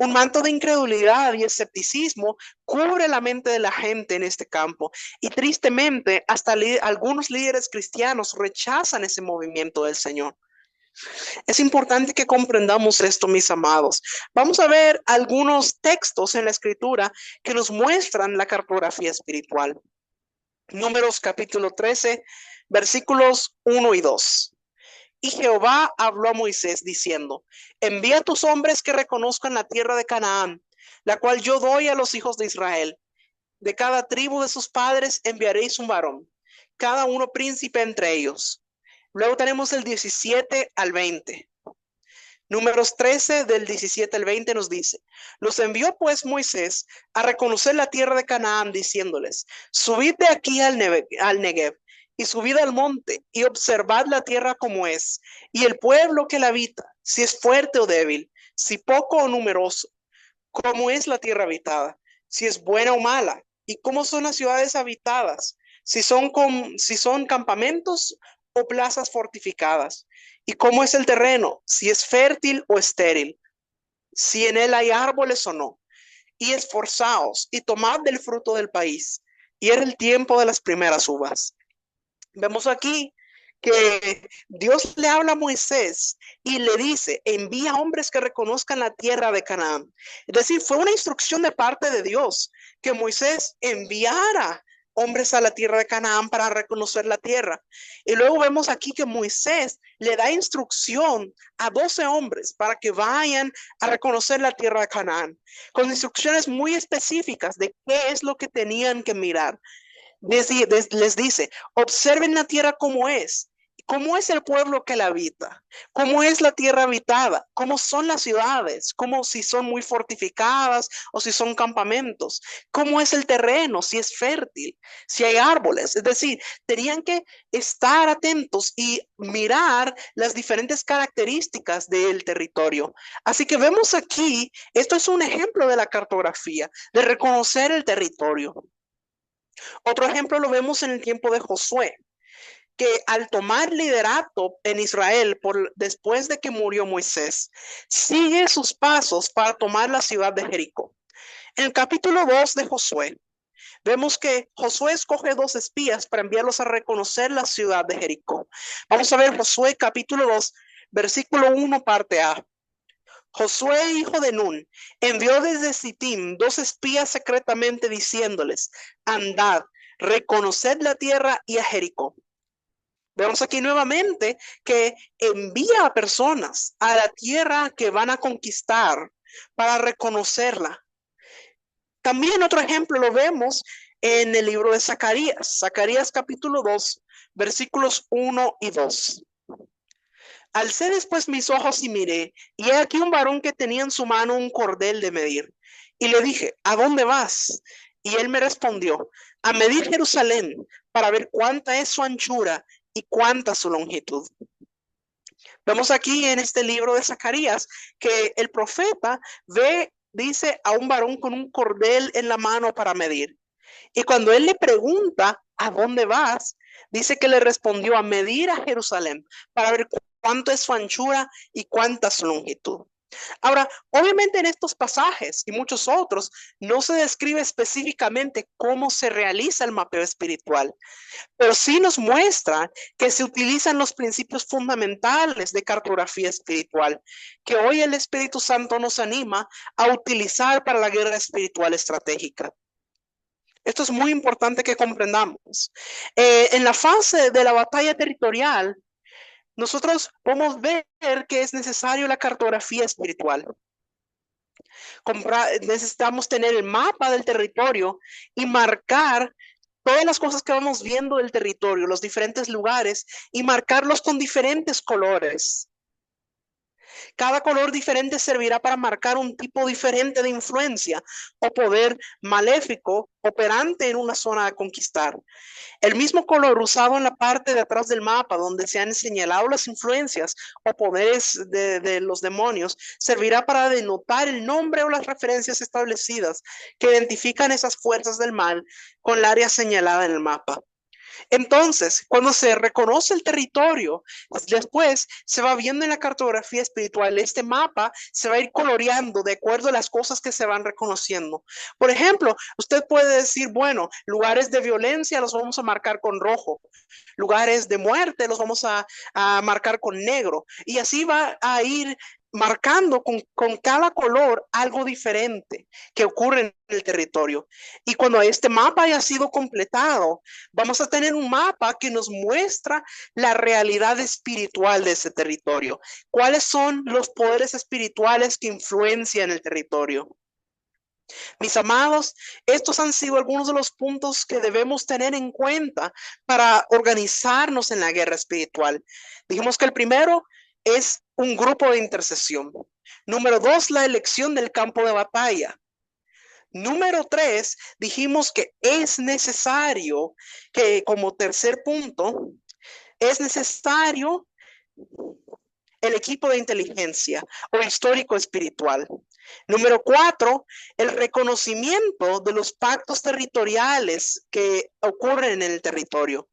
Un manto de incredulidad y escepticismo cubre la mente de la gente en este campo y tristemente hasta algunos líderes cristianos rechazan ese movimiento del Señor. Es importante que comprendamos esto, mis amados. Vamos a ver algunos textos en la Escritura que nos muestran la cartografía espiritual. Números capítulo 13, versículos 1 y 2. Y Jehová habló a Moisés diciendo: envía a tus hombres que reconozcan la tierra de Canaán, la cual yo doy a los hijos de Israel. De cada tribu de sus padres enviaréis un varón, cada uno príncipe entre ellos. Luego tenemos el 17 al 20. Números 13 del 17 al 20 nos dice, los envió pues Moisés a reconocer la tierra de Canaán, diciéndoles, subid de aquí al Negev y subid al monte y observad la tierra como es, y el pueblo que la habita, si es fuerte o débil, si poco o numeroso, cómo es la tierra habitada, si es buena o mala, y cómo son las ciudades habitadas, si son campamentos o plazas fortificadas, y cómo es el terreno, si es fértil o estéril, si en él hay árboles o no, y esforzaos y tomad del fruto del país. Y era el tiempo de las primeras uvas. Vemos aquí que Dios le habla a Moisés y le dice, envía hombres que reconozcan la tierra de Canaán. Es decir, fue una instrucción de parte de Dios que Moisés enviara hombres a la tierra de Canaán para reconocer la tierra. Y luego vemos aquí que Moisés le da instrucción a 12 hombres para que vayan a reconocer la tierra de Canaán, con instrucciones muy específicas de qué es lo que tenían que mirar. Les dice, observen la tierra como es. ¿Cómo es el pueblo que la habita? ¿Cómo es la tierra habitada? ¿Cómo son las ciudades? ¿Cómo si son muy fortificadas o si son campamentos? ¿Cómo es el terreno? Si es fértil, si hay árboles. Es decir, tenían que estar atentos y mirar las diferentes características del territorio. Así que vemos aquí, esto es un ejemplo de la cartografía, de reconocer el territorio. Otro ejemplo lo vemos en el tiempo de Josué, que al tomar liderato en Israel después de que murió Moisés, sigue sus pasos para tomar la ciudad de Jericó. En el capítulo 2 de Josué, vemos que Josué escoge 2 espías para enviarlos a reconocer la ciudad de Jericó. Vamos a ver Josué capítulo 2, versículo 1, parte A. Josué, hijo de Nun, envió desde Sittim 2 espías secretamente diciéndoles, andad, reconoced la tierra y a Jericó. Vemos aquí nuevamente que envía a personas a la tierra que van a conquistar para reconocerla. También otro ejemplo lo vemos en el libro de Zacarías, Zacarías capítulo 2, versículos 1 y 2. Alcé después mis ojos y miré, y he aquí un varón que tenía en su mano un cordel de medir. Y le dije, ¿a dónde vas? Y él me respondió, a medir Jerusalén, para ver cuánta es su anchura y cuánta su longitud. Vemos aquí en este libro de Zacarías que el profeta dice a un varón con un cordel en la mano para medir. Y cuando él le pregunta, ¿a dónde vas? Dice que le respondió a medir a Jerusalén para ver cuánto es su anchura y cuánta su longitud. Ahora, obviamente en estos pasajes y muchos otros no se describe específicamente cómo se realiza el mapeo espiritual, pero sí nos muestra que se utilizan los principios fundamentales de cartografía espiritual, que hoy el Espíritu Santo nos anima a utilizar para la guerra espiritual estratégica. Esto es muy importante que comprendamos. En la fase de la batalla territorial, nosotros podemos ver que es necesario la cartografía espiritual. Necesitamos tener el mapa del territorio y marcar todas las cosas que vamos viendo del territorio, los diferentes lugares, y marcarlos con diferentes colores. Cada color diferente servirá para marcar un tipo diferente de influencia o poder maléfico operante en una zona a conquistar. El mismo color usado en la parte de atrás del mapa donde se han señalado las influencias o poderes de los demonios servirá para denotar el nombre o las referencias establecidas que identifican esas fuerzas del mal con el área señalada en el mapa. Entonces, cuando se reconoce el territorio, después se va viendo en la cartografía espiritual, este mapa se va a ir coloreando de acuerdo a las cosas que se van reconociendo. Por ejemplo, usted puede decir, bueno, lugares de violencia los vamos a marcar con rojo, lugares de muerte los vamos a marcar con negro, y así va a ir marcando con cada color algo diferente que ocurre en el territorio. Y cuando este mapa haya sido completado, vamos a tener un mapa que nos muestra la realidad espiritual de ese territorio. ¿Cuáles son los poderes espirituales que influencian el territorio? Mis amados, estos han sido algunos de los puntos que debemos tener en cuenta para organizarnos en la guerra espiritual. Dijimos que el primero es un grupo de intercesión. Número 2, la elección del campo de batalla. Número 3, dijimos que es necesario que, como tercer punto, es necesario el equipo de inteligencia o histórico espiritual. Número 4, el reconocimiento de los pactos territoriales que ocurren en el territorio.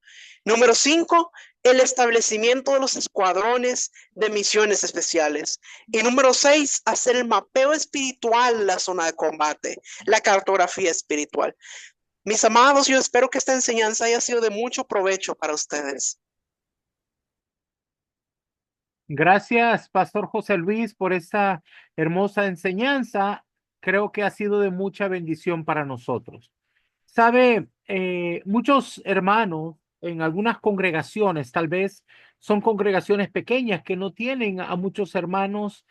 Número 5, el establecimiento de los escuadrones de misiones especiales. Y número 6, hacer el mapeo espiritual de la zona de combate, la cartografía espiritual. Mis amados, yo espero que esta enseñanza haya sido de mucho provecho para ustedes. Gracias, Pastor José Luis, por esta hermosa enseñanza. Creo que ha sido de mucha bendición para nosotros. Sabe, muchos hermanos en algunas congregaciones, tal vez son congregaciones pequeñas que no tienen a muchos hermanos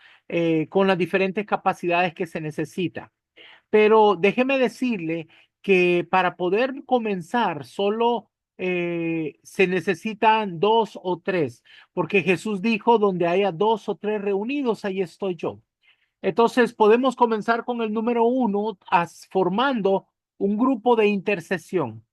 con las diferentes capacidades que se necesita. Pero déjeme decirle que para poder comenzar solo se necesitan 2 o 3, porque Jesús dijo, donde haya 2 o 3 reunidos, ahí estoy yo. Entonces podemos comenzar con el número 1, formando un grupo de intercesión.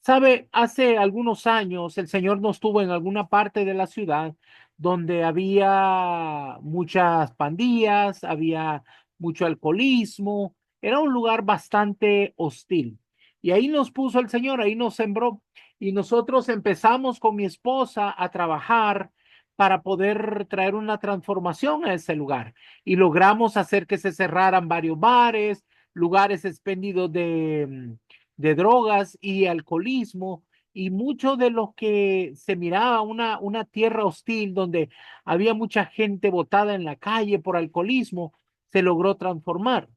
Sabe, hace algunos años el Señor nos tuvo en alguna parte de la ciudad donde había muchas pandillas, había mucho alcoholismo, era un lugar bastante hostil. Y ahí nos puso el Señor, ahí nos sembró. Y nosotros empezamos con mi esposa a trabajar para poder traer una transformación a ese lugar. Y logramos hacer que se cerraran varios bares, lugares expendidos de drogas y alcoholismo, y mucho de lo que se miraba una tierra hostil donde había mucha gente botada en la calle por alcoholismo, se logró transformar.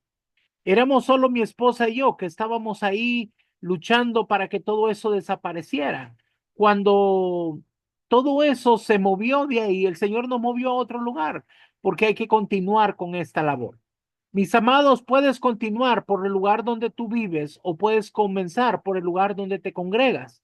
Éramos solo mi esposa y yo que estábamos ahí luchando para que todo eso desapareciera. Cuando todo eso se movió de ahí, el Señor nos movió a otro lugar, porque hay que continuar con esta labor. Mis amados, puedes continuar por el lugar donde tú vives o puedes comenzar por el lugar donde te congregas.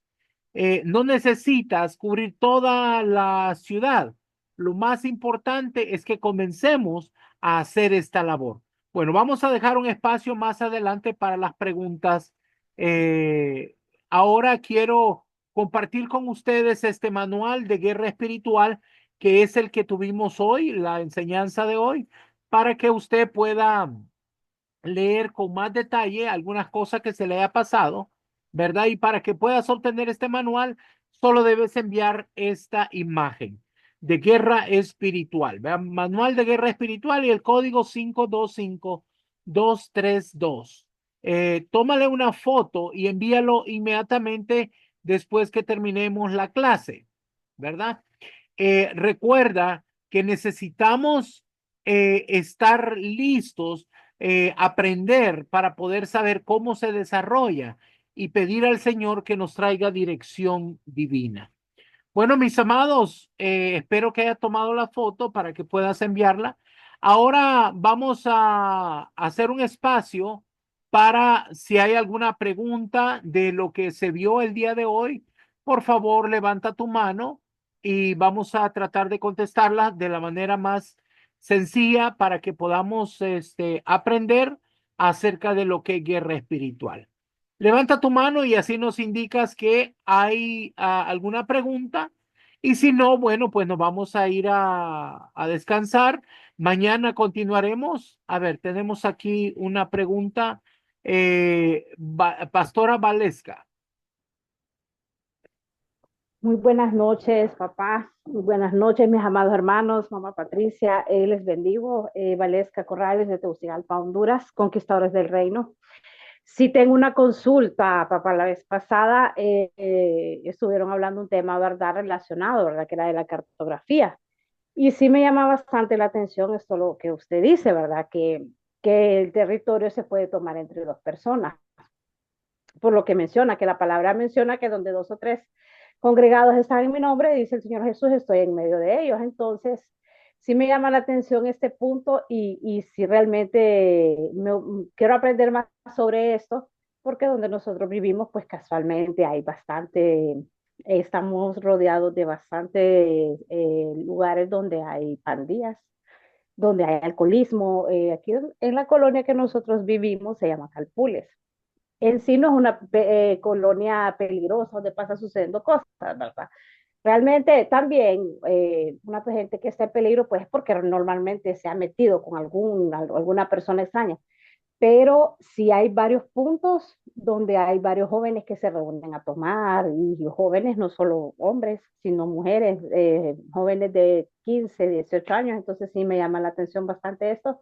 No necesitas cubrir toda la ciudad. Lo más importante es que comencemos a hacer esta labor. Bueno, vamos a dejar un espacio más adelante para las preguntas. Eh, Ahora quiero compartir con ustedes este manual de guerra espiritual, que es el que tuvimos hoy, la enseñanza de hoy, para que usted pueda leer con más detalle algunas cosas que se le haya pasado, ¿verdad? Y para que puedas obtener este manual, solo debes enviar esta imagen de guerra espiritual. Vean, manual de guerra espiritual y el código 525232. Tómale una foto y envíalo inmediatamente después que terminemos la clase, ¿verdad? Recuerda que necesitamos estar listos, aprender para poder saber cómo se desarrolla y pedir al Señor que nos traiga dirección divina. Bueno, mis amados, espero que haya tomado la foto para que puedas enviarla. Ahora vamos a hacer un espacio para si hay alguna pregunta de lo que se vio el día de hoy. Por favor, levanta tu mano y vamos a tratar de contestarla de la manera más sencilla para que podamos aprender acerca de lo que es guerra espiritual. Levanta tu mano y así nos indicas que hay alguna pregunta. Y si no, bueno, pues nos vamos a ir a descansar. Mañana continuaremos. A ver, tenemos aquí una pregunta. Pastora Valesca. Muy buenas noches, papá. Muy buenas noches, mis amados hermanos, mamá Patricia. Les bendigo. Valesca Corrales de Tegucigalpa, Honduras, conquistadores del reino. Sí tengo una consulta, papá. La vez pasada estuvieron hablando un tema, ¿verdad? Relacionado, ¿verdad? Que era de la cartografía. Y sí me llama bastante la atención esto lo que usted dice, ¿verdad? Que el territorio se puede tomar entre dos personas. Por lo que menciona, que la palabra menciona que donde dos o tres congregados están en mi nombre, dice el Señor Jesús, estoy en medio de ellos. Entonces, sí me llama la atención este punto y si realmente quiero aprender más sobre esto, porque donde nosotros vivimos, pues casualmente hay bastante Estamos rodeados de bastantes lugares donde hay pandillas, donde hay alcoholismo. Aquí en la colonia que nosotros vivimos se llama Calpules. En sí no es una colonia peligrosa donde pasa sucediendo cosas, ¿verdad? Realmente también una gente que está en peligro, pues porque normalmente se ha metido con alguna persona extraña, pero sí hay varios puntos donde hay varios jóvenes que se reúnen a tomar, y jóvenes no solo hombres, sino mujeres, jóvenes de 15, 18 años, entonces sí me llama la atención bastante esto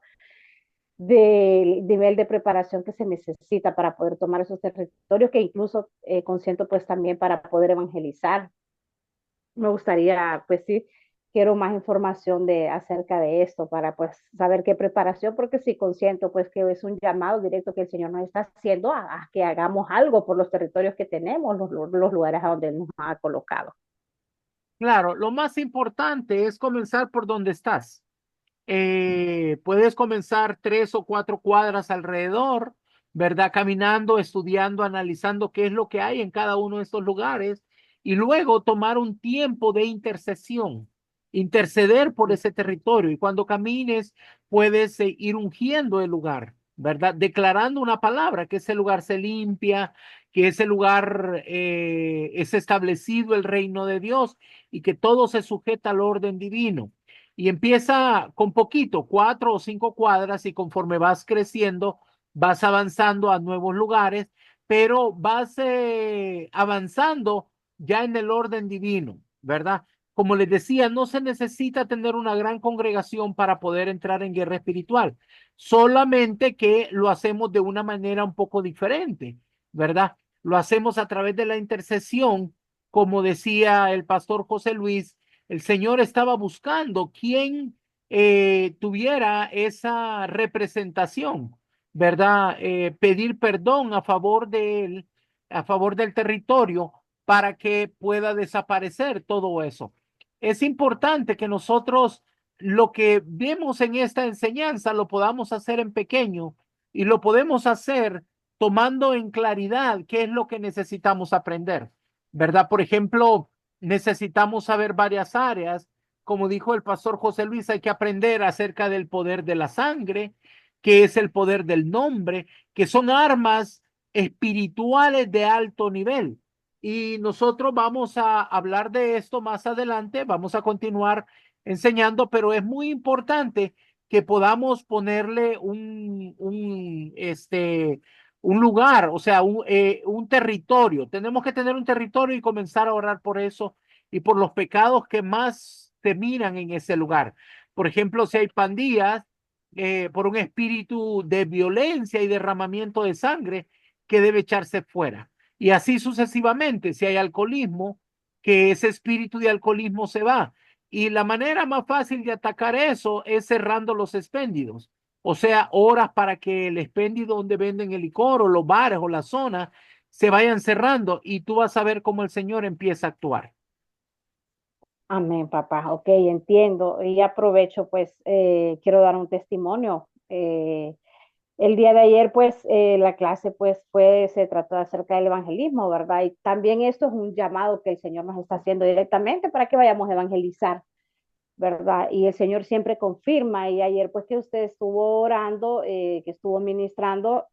del nivel de preparación que se necesita para poder tomar esos territorios, que incluso consiento pues también para poder evangelizar. Me gustaría, pues sí, quiero más información acerca de esto para pues saber qué preparación, porque sí consiento pues que es un llamado directo que el Señor nos está haciendo a que hagamos algo por los territorios que tenemos, los lugares a donde nos ha colocado. Claro, lo más importante es comenzar por donde estás. Puedes comenzar 3 o 4 cuadras alrededor, ¿verdad? Caminando, estudiando, analizando qué es lo que hay en cada uno de estos lugares y luego tomar un tiempo de intercesión, interceder por ese territorio. Y cuando camines, puedes ir ungiendo el lugar, ¿verdad? Declarando una palabra, que ese lugar se limpia, que ese lugar es establecido el reino de Dios y que todo se sujeta al orden divino. Y empieza con poquito, 4 o 5 cuadras, y conforme vas creciendo, vas avanzando a nuevos lugares, pero vas avanzando ya en el orden divino, ¿verdad? Como les decía, no se necesita tener una gran congregación para poder entrar en guerra espiritual, solamente que lo hacemos de una manera un poco diferente, ¿verdad? Lo hacemos a través de la intercesión, como decía el pastor José Luis. El Señor estaba buscando quien tuviera esa representación, ¿verdad? Pedir perdón a favor de él, a favor del territorio, para que pueda desaparecer todo eso. Es importante que nosotros lo que vemos en esta enseñanza lo podamos hacer en pequeño, y lo podemos hacer tomando en claridad qué es lo que necesitamos aprender, ¿verdad? Por ejemplo, necesitamos saber varias áreas. Como dijo el pastor José Luis, hay que aprender acerca del poder de la sangre, que es el poder del nombre, que son armas espirituales de alto nivel. Y nosotros vamos a hablar de esto más adelante, vamos a continuar enseñando, pero es muy importante que podamos ponerle un lugar, o sea, un territorio. Tenemos que tener un territorio y comenzar a orar por eso y por los pecados que más se miran en ese lugar. Por ejemplo, si hay pandillas, por un espíritu de violencia y derramamiento de sangre que debe echarse fuera. Y así sucesivamente, si hay alcoholismo, que ese espíritu de alcoholismo se va. Y la manera más fácil de atacar eso es cerrando los expéndidos. O sea, horas para que el expendio donde venden el licor o los bares o la zona se vayan cerrando, y tú vas a ver cómo el Señor empieza a actuar. Amén, papá. Ok, entiendo. Y aprovecho, pues, quiero dar un testimonio. El día de ayer, pues, la clase, pues, se trató acerca del evangelismo, ¿verdad? Y también esto es un llamado que el Señor nos está haciendo directamente para que vayamos a evangelizar, ¿verdad? Y el Señor siempre confirma. Y ayer, pues, que usted estuvo orando, que estuvo ministrando,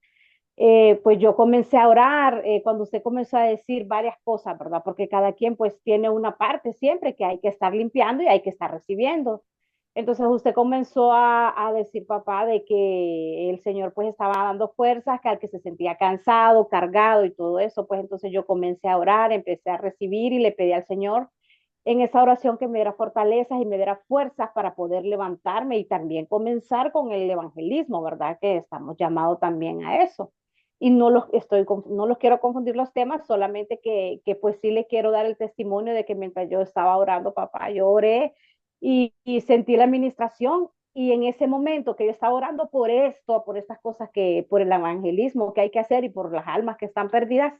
pues yo comencé a orar cuando usted comenzó a decir varias cosas, ¿verdad? Porque cada quien pues tiene una parte siempre que hay que estar limpiando y hay que estar recibiendo. Entonces usted comenzó a decir, papá, de que el Señor pues estaba dando fuerzas, que al que se sentía cansado, cargado y todo eso, pues entonces yo comencé a orar, empecé a recibir y le pedí al Señor en esa oración que me diera fortalezas y me diera fuerzas para poder levantarme y también comenzar con el evangelismo, ¿verdad? Que estamos llamados también a eso. Y no los quiero confundir los temas, solamente que pues sí le quiero dar el testimonio de que mientras yo estaba orando, papá, yo oré y sentí la administración. Y en ese momento que yo estaba orando por esto, por estas cosas por el evangelismo que hay que hacer y por las almas que están perdidas,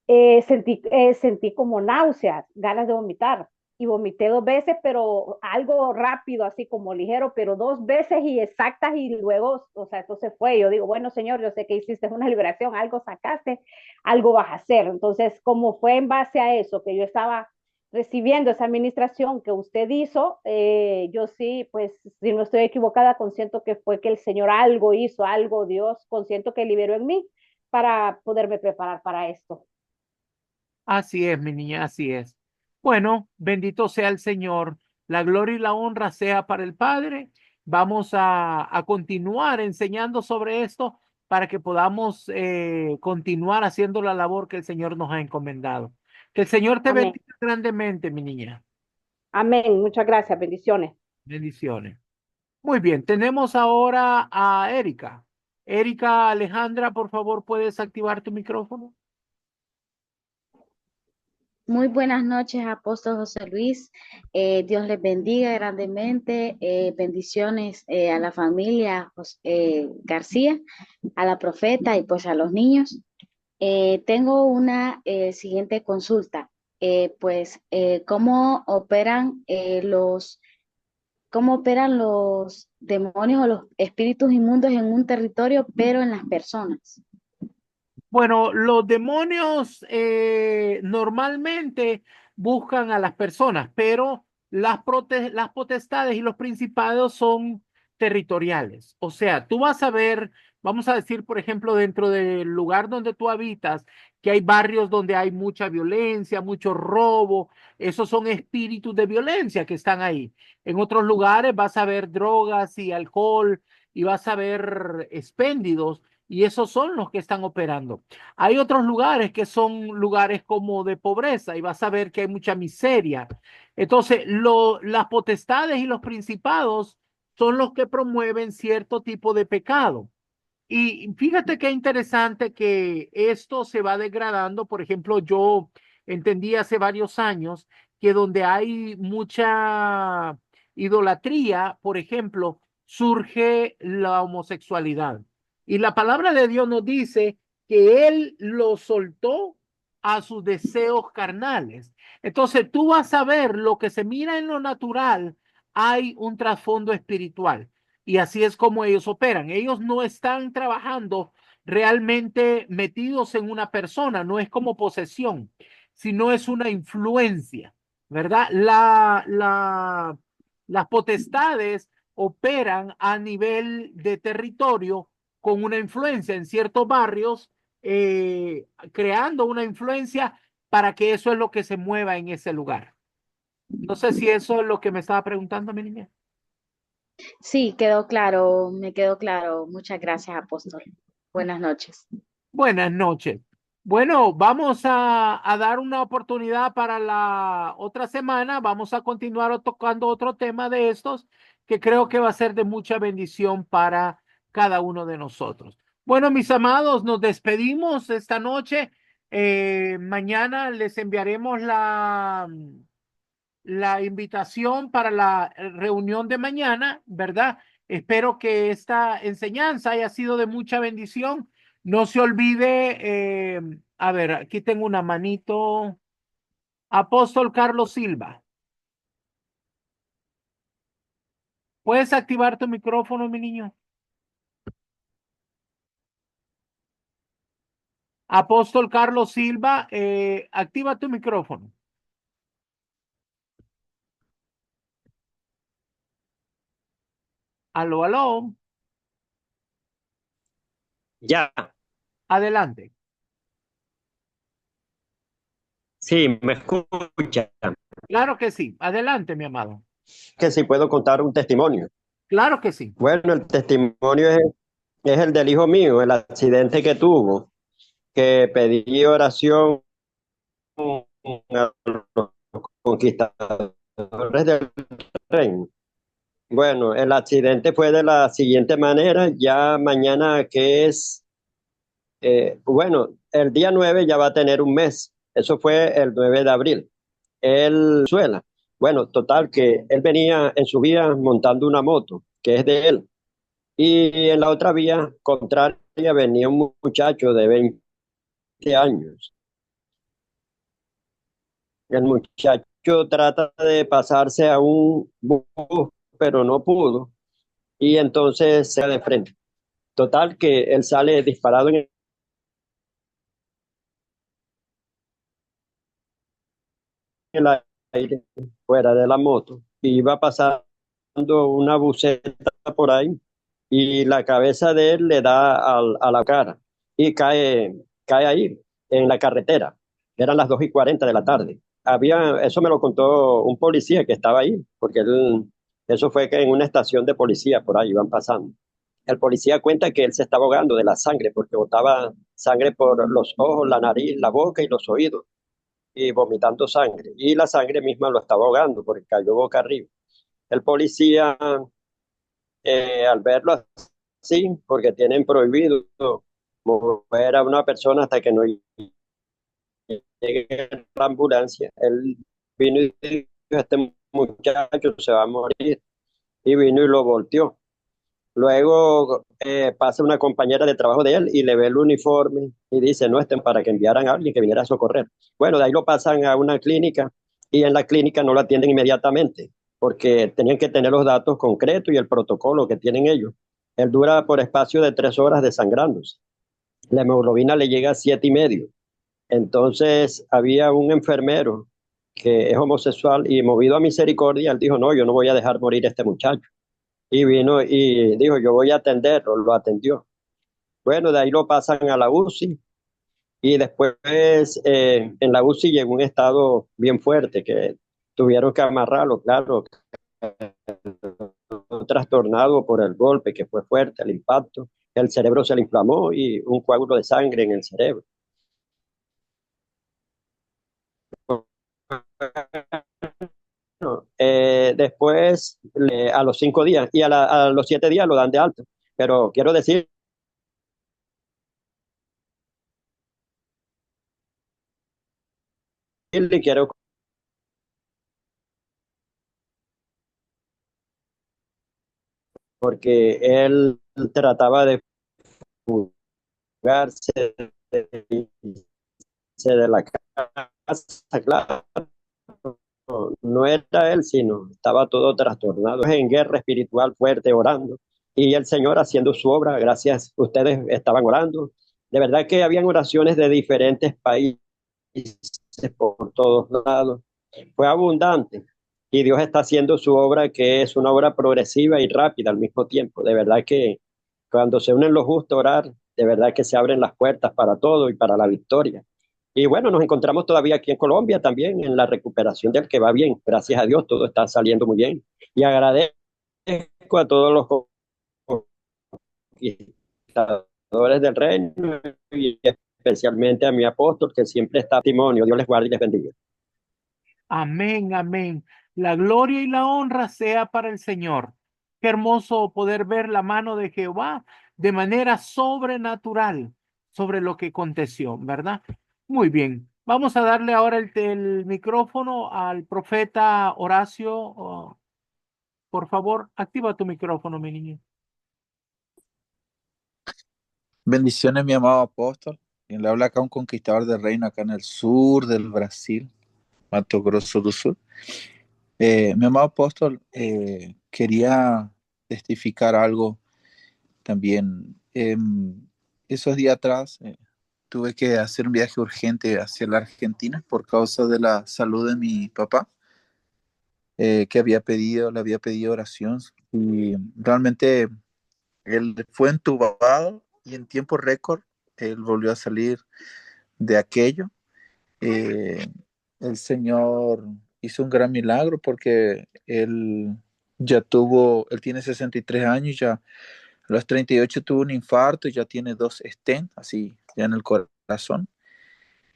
sentí como náuseas, ganas de vomitar. y vomité 2 veces, pero algo rápido, así como ligero, pero 2 veces y exactas y luego, o sea, esto se fue. Yo digo, bueno, Señor, yo sé que hiciste una liberación, algo sacaste, algo vas a hacer. Entonces, como fue en base a eso que yo estaba recibiendo esa administración que usted hizo, yo sí, pues si no estoy equivocada, consiento que fue que el Señor algo hizo, algo Dios, consiento que liberó en mí para poderme preparar para esto. Así es, mi niña, así es. Bueno, bendito sea el Señor. La gloria y la honra sea para el Padre. Vamos a continuar enseñando sobre esto para que podamos continuar haciendo la labor que el Señor nos ha encomendado. Que el Señor te Amén. bendiga grandemente, mi niña. Amén. Muchas gracias. Bendiciones. Bendiciones. Muy bien, tenemos ahora a Erika. Erika Alejandra, por favor, ¿puedes activar tu micrófono? Muy buenas noches, Apóstol José Luis. Dios les bendiga grandemente. Bendiciones a la familia García, a la profeta y pues a los niños. Tengo una siguiente consulta. ¿Cómo operan los demonios o los espíritus inmundos en un territorio, pero en las personas? Bueno, los demonios normalmente buscan a las personas, pero las potestades y los principados son territoriales. O sea, tú vas a ver, vamos a decir, por ejemplo, dentro del lugar donde tú habitas, que hay barrios donde hay mucha violencia, mucho robo. Esos son espíritus de violencia que están ahí. En otros lugares vas a ver drogas y alcohol y vas a ver expéndidos y esos son los que están operando. Hay otros lugares que son lugares como de pobreza y vas a ver que hay mucha miseria. Entonces, las potestades y los principados son los que promueven cierto tipo de pecado. Y fíjate qué interesante que esto se va degradando. Por ejemplo, yo entendí hace varios años que donde hay mucha idolatría, por ejemplo, surge la homosexualidad. Y la palabra de Dios nos dice que Él lo soltó a sus deseos carnales. Entonces tú vas a ver lo que se mira en lo natural, hay un trasfondo espiritual. Y así es como ellos operan. Ellos no están trabajando realmente metidos en una persona, no es como posesión, sino es una influencia, ¿verdad? Las potestades operan a nivel de territorio con una influencia en ciertos barrios, creando una influencia para que eso es lo que se mueva en ese lugar. No sé si eso es lo que me estaba preguntando mi niña. Sí, quedó claro, me quedó claro. Muchas gracias, Apóstol. Buenas noches. Buenas noches. Bueno, vamos a dar una oportunidad para la otra semana. Vamos a continuar tocando otro tema de estos que creo que va a ser de mucha bendición para cada uno de nosotros. Bueno, mis amados, nos despedimos esta noche. Mañana les enviaremos la invitación para la reunión de mañana, ¿verdad? Espero que esta enseñanza haya sido de mucha bendición. No se olvide, a ver, aquí tengo una manito. Apóstol Carlos Silva. ¿Puedes activar tu micrófono, mi niño? Apóstol Carlos Silva, activa tu micrófono. Aló, aló. Ya, Adelante. sí, me escucha. Claro que sí. Adelante, mi amado. Que si puedo contar un testimonio. Claro que sí. Bueno, el testimonio es el del hijo mío, el accidente que tuvo, que pedí oración a los conquistadores del reino. Bueno, el accidente fue de la siguiente manera, ya mañana que es, bueno, el día 9 ya va a tener un mes, eso fue el 9 de abril. Él suela. Bueno, total, que él venía en su vía montando una moto, que es de él. Y en la otra vía contraria venía un muchacho de 20 años. El muchacho trata de pasarse a un bus, pero no pudo, y entonces se da de frente. Total, que él sale disparado en el aire, fuera de la moto, y iba pasando una buseta por ahí, y la cabeza de él le da a la cara, y cae ahí, en la carretera. Eran las 2:40 de la tarde. Eso me lo contó un policía que estaba ahí, porque eso fue que en una estación de policía por ahí iban pasando. El policía cuenta que él se estaba ahogando de la sangre, porque botaba sangre por los ojos, la nariz, la boca y los oídos, y vomitando sangre. Y la sangre misma lo estaba ahogando porque cayó boca arriba. El policía, al verlo así, porque tienen prohibido mover a una persona hasta que no llegue la ambulancia, él vino y dijo: este muchacho se va a morir, y vino y lo volteó. Luego pasa una compañera de trabajo de él y le ve el uniforme y dice: no, estén para que enviaran a alguien que viniera a socorrer. Bueno, de ahí lo pasan a una clínica, y en la clínica no lo atienden inmediatamente porque tenían que tener los datos concretos y el protocolo que tienen ellos. Él dura por espacio de 3 horas desangrándose. La hemoglobina le llega a 7,5. Entonces había un enfermero que es homosexual, y movido a misericordia, él dijo: no, yo no voy a dejar morir a este muchacho. Y vino y dijo: yo voy a atenderlo. Lo atendió. Bueno, de ahí lo pasan a la UCI, y después en la UCI llegó un estado bien fuerte que tuvieron que amarrarlo, claro, trastornado por el golpe que fue fuerte, el impacto. El cerebro se le inflamó y un coágulo de sangre en el cerebro. Después, a los 5 días y a los 7 días lo dan de alta. Pero quiero decir, quiero, porque él trataba de fugarse de la casa, claro. No era él, sino estaba todo trastornado, en guerra espiritual fuerte, orando. Y el Señor haciendo su obra, gracias, ustedes estaban orando. De verdad que habían oraciones de diferentes países por todos lados. Fue abundante. Y Dios está haciendo su obra, que es una obra progresiva y rápida al mismo tiempo. De verdad que cuando se unen los justos a orar, de verdad que se abren las puertas para todo y para la victoria. Y bueno, nos encontramos todavía aquí en Colombia también en la recuperación del que va bien. Gracias a Dios, todo está saliendo muy bien. Y agradezco a todos los conquistadores del reino, y especialmente a mi apóstol, que siempre está testimonio. Dios les guarde y les bendiga. Amén, amén. La gloria y la honra sea para el Señor. Qué hermoso poder ver la mano de Jehová de manera sobrenatural sobre lo que aconteció, ¿verdad? Muy bien. Vamos a darle ahora el micrófono al profeta Horacio. Oh, por favor, activa tu micrófono, mi niño. Bendiciones, mi amado apóstol. Quien le habla acá, un conquistador del reino acá en el sur del Brasil, Mato Grosso do Sul. Mi amado apóstol, quería testificar algo también. Esos días atrás tuve que hacer un viaje urgente hacia la Argentina por causa de la salud de mi papá, que le había pedido oración, y realmente él fue entubado y en tiempo récord él volvió a salir de aquello. Eh, el Señor hizo un gran milagro porque él tiene 63 años, ya a los 38 tuvo un infarto y ya tiene 2 stents, así, ya en el corazón.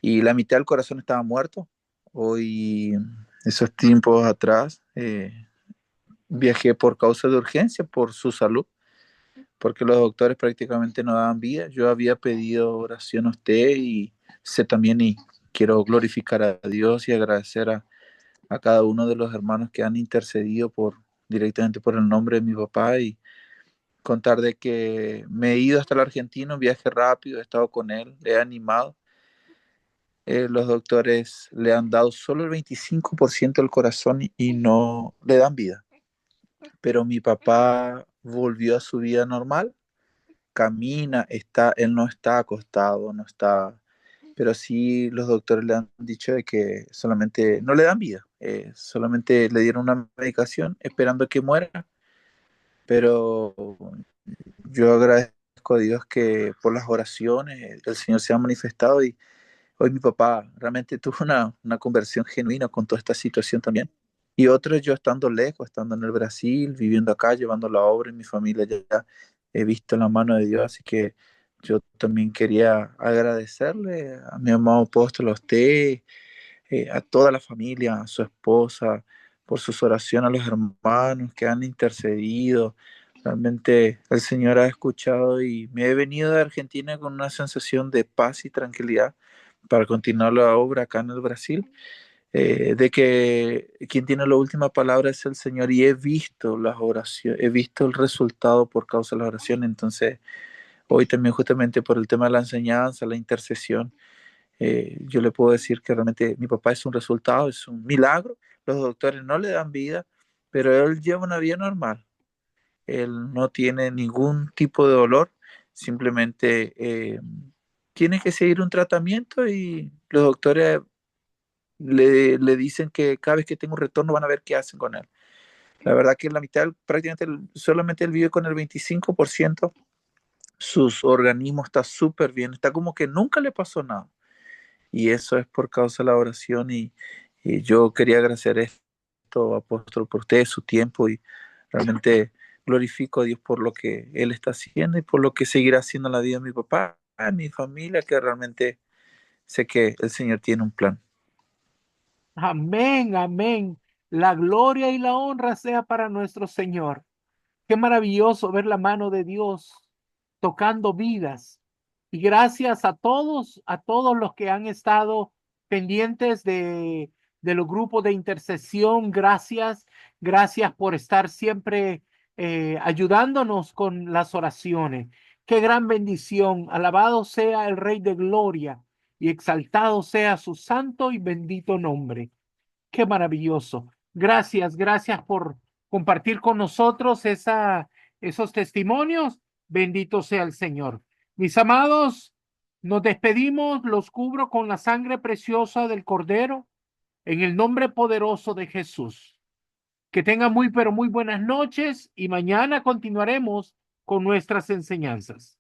Y la mitad del corazón estaba muerto. Hoy, esos tiempos atrás, viajé por causa de urgencia, por su salud, porque los doctores prácticamente no daban vida. Yo había pedido oración a usted y sé también, y quiero glorificar a Dios y agradecer a cada uno de los hermanos que han intercedido directamente por el nombre de mi papá, y contar de que me he ido hasta la Argentina, un viaje rápido, he estado con él, le he animado. los doctores le han dado solo el 25% del corazón y no le dan vida. Pero mi papá volvió a su vida normal, camina, él no está acostado, no está, pero sí los doctores le han dicho de que solamente no le dan vida, solamente le dieron una medicación esperando que muera, pero yo agradezco a Dios que por las oraciones el Señor se ha manifestado y hoy mi papá realmente tuvo una conversión genuina con toda esta situación también. Y otros yo estando lejos, estando en el Brasil, viviendo acá, llevando la obra en mi familia, ya he visto la mano de Dios, así que yo también quería agradecerle a mi amado apóstol, a usted, a toda la familia, a su esposa, por sus oraciones, a los hermanos que han intercedido. Realmente el Señor ha escuchado y me he venido de Argentina con una sensación de paz y tranquilidad para continuar la obra acá en el Brasil, de que quien tiene la última palabra es el Señor y he visto las oraciones, he visto el resultado por causa de las oraciones. Entonces, hoy también justamente por el tema de la enseñanza, la intercesión, yo le puedo decir que realmente mi papá es un resultado, es un milagro. Los doctores no le dan vida, pero él lleva una vida normal. Él no tiene ningún tipo de dolor, simplemente tiene que seguir un tratamiento y los doctores le dicen que cada vez que tenga un retorno van a ver qué hacen con él. La verdad que la mitad, prácticamente solamente él vive con el 25%, sus organismos está súper bien, está como que nunca le pasó nada. Y eso es por causa de la oración y yo quería agradecer esto, apóstol, por usted, su tiempo y realmente glorifico a Dios por lo que Él está haciendo y por lo que seguirá haciendo en la vida de mi papá, de mi familia, que realmente sé que el Señor tiene un plan. Amén, amén. La gloria y la honra sea para nuestro Señor. Qué maravilloso ver la mano de Dios tocando vidas. Y gracias a todos los que han estado pendientes de los grupos de intercesión. Gracias, gracias por estar siempre ayudándonos con las oraciones. Qué gran bendición. Alabado sea el Rey de Gloria y exaltado sea su santo y bendito nombre. Qué maravilloso. Gracias, gracias por compartir con nosotros esos testimonios. Bendito sea el Señor. Mis amados, nos despedimos, los cubro con la sangre preciosa del Cordero, en el nombre poderoso de Jesús. Que tengan muy, pero muy buenas noches y mañana continuaremos con nuestras enseñanzas.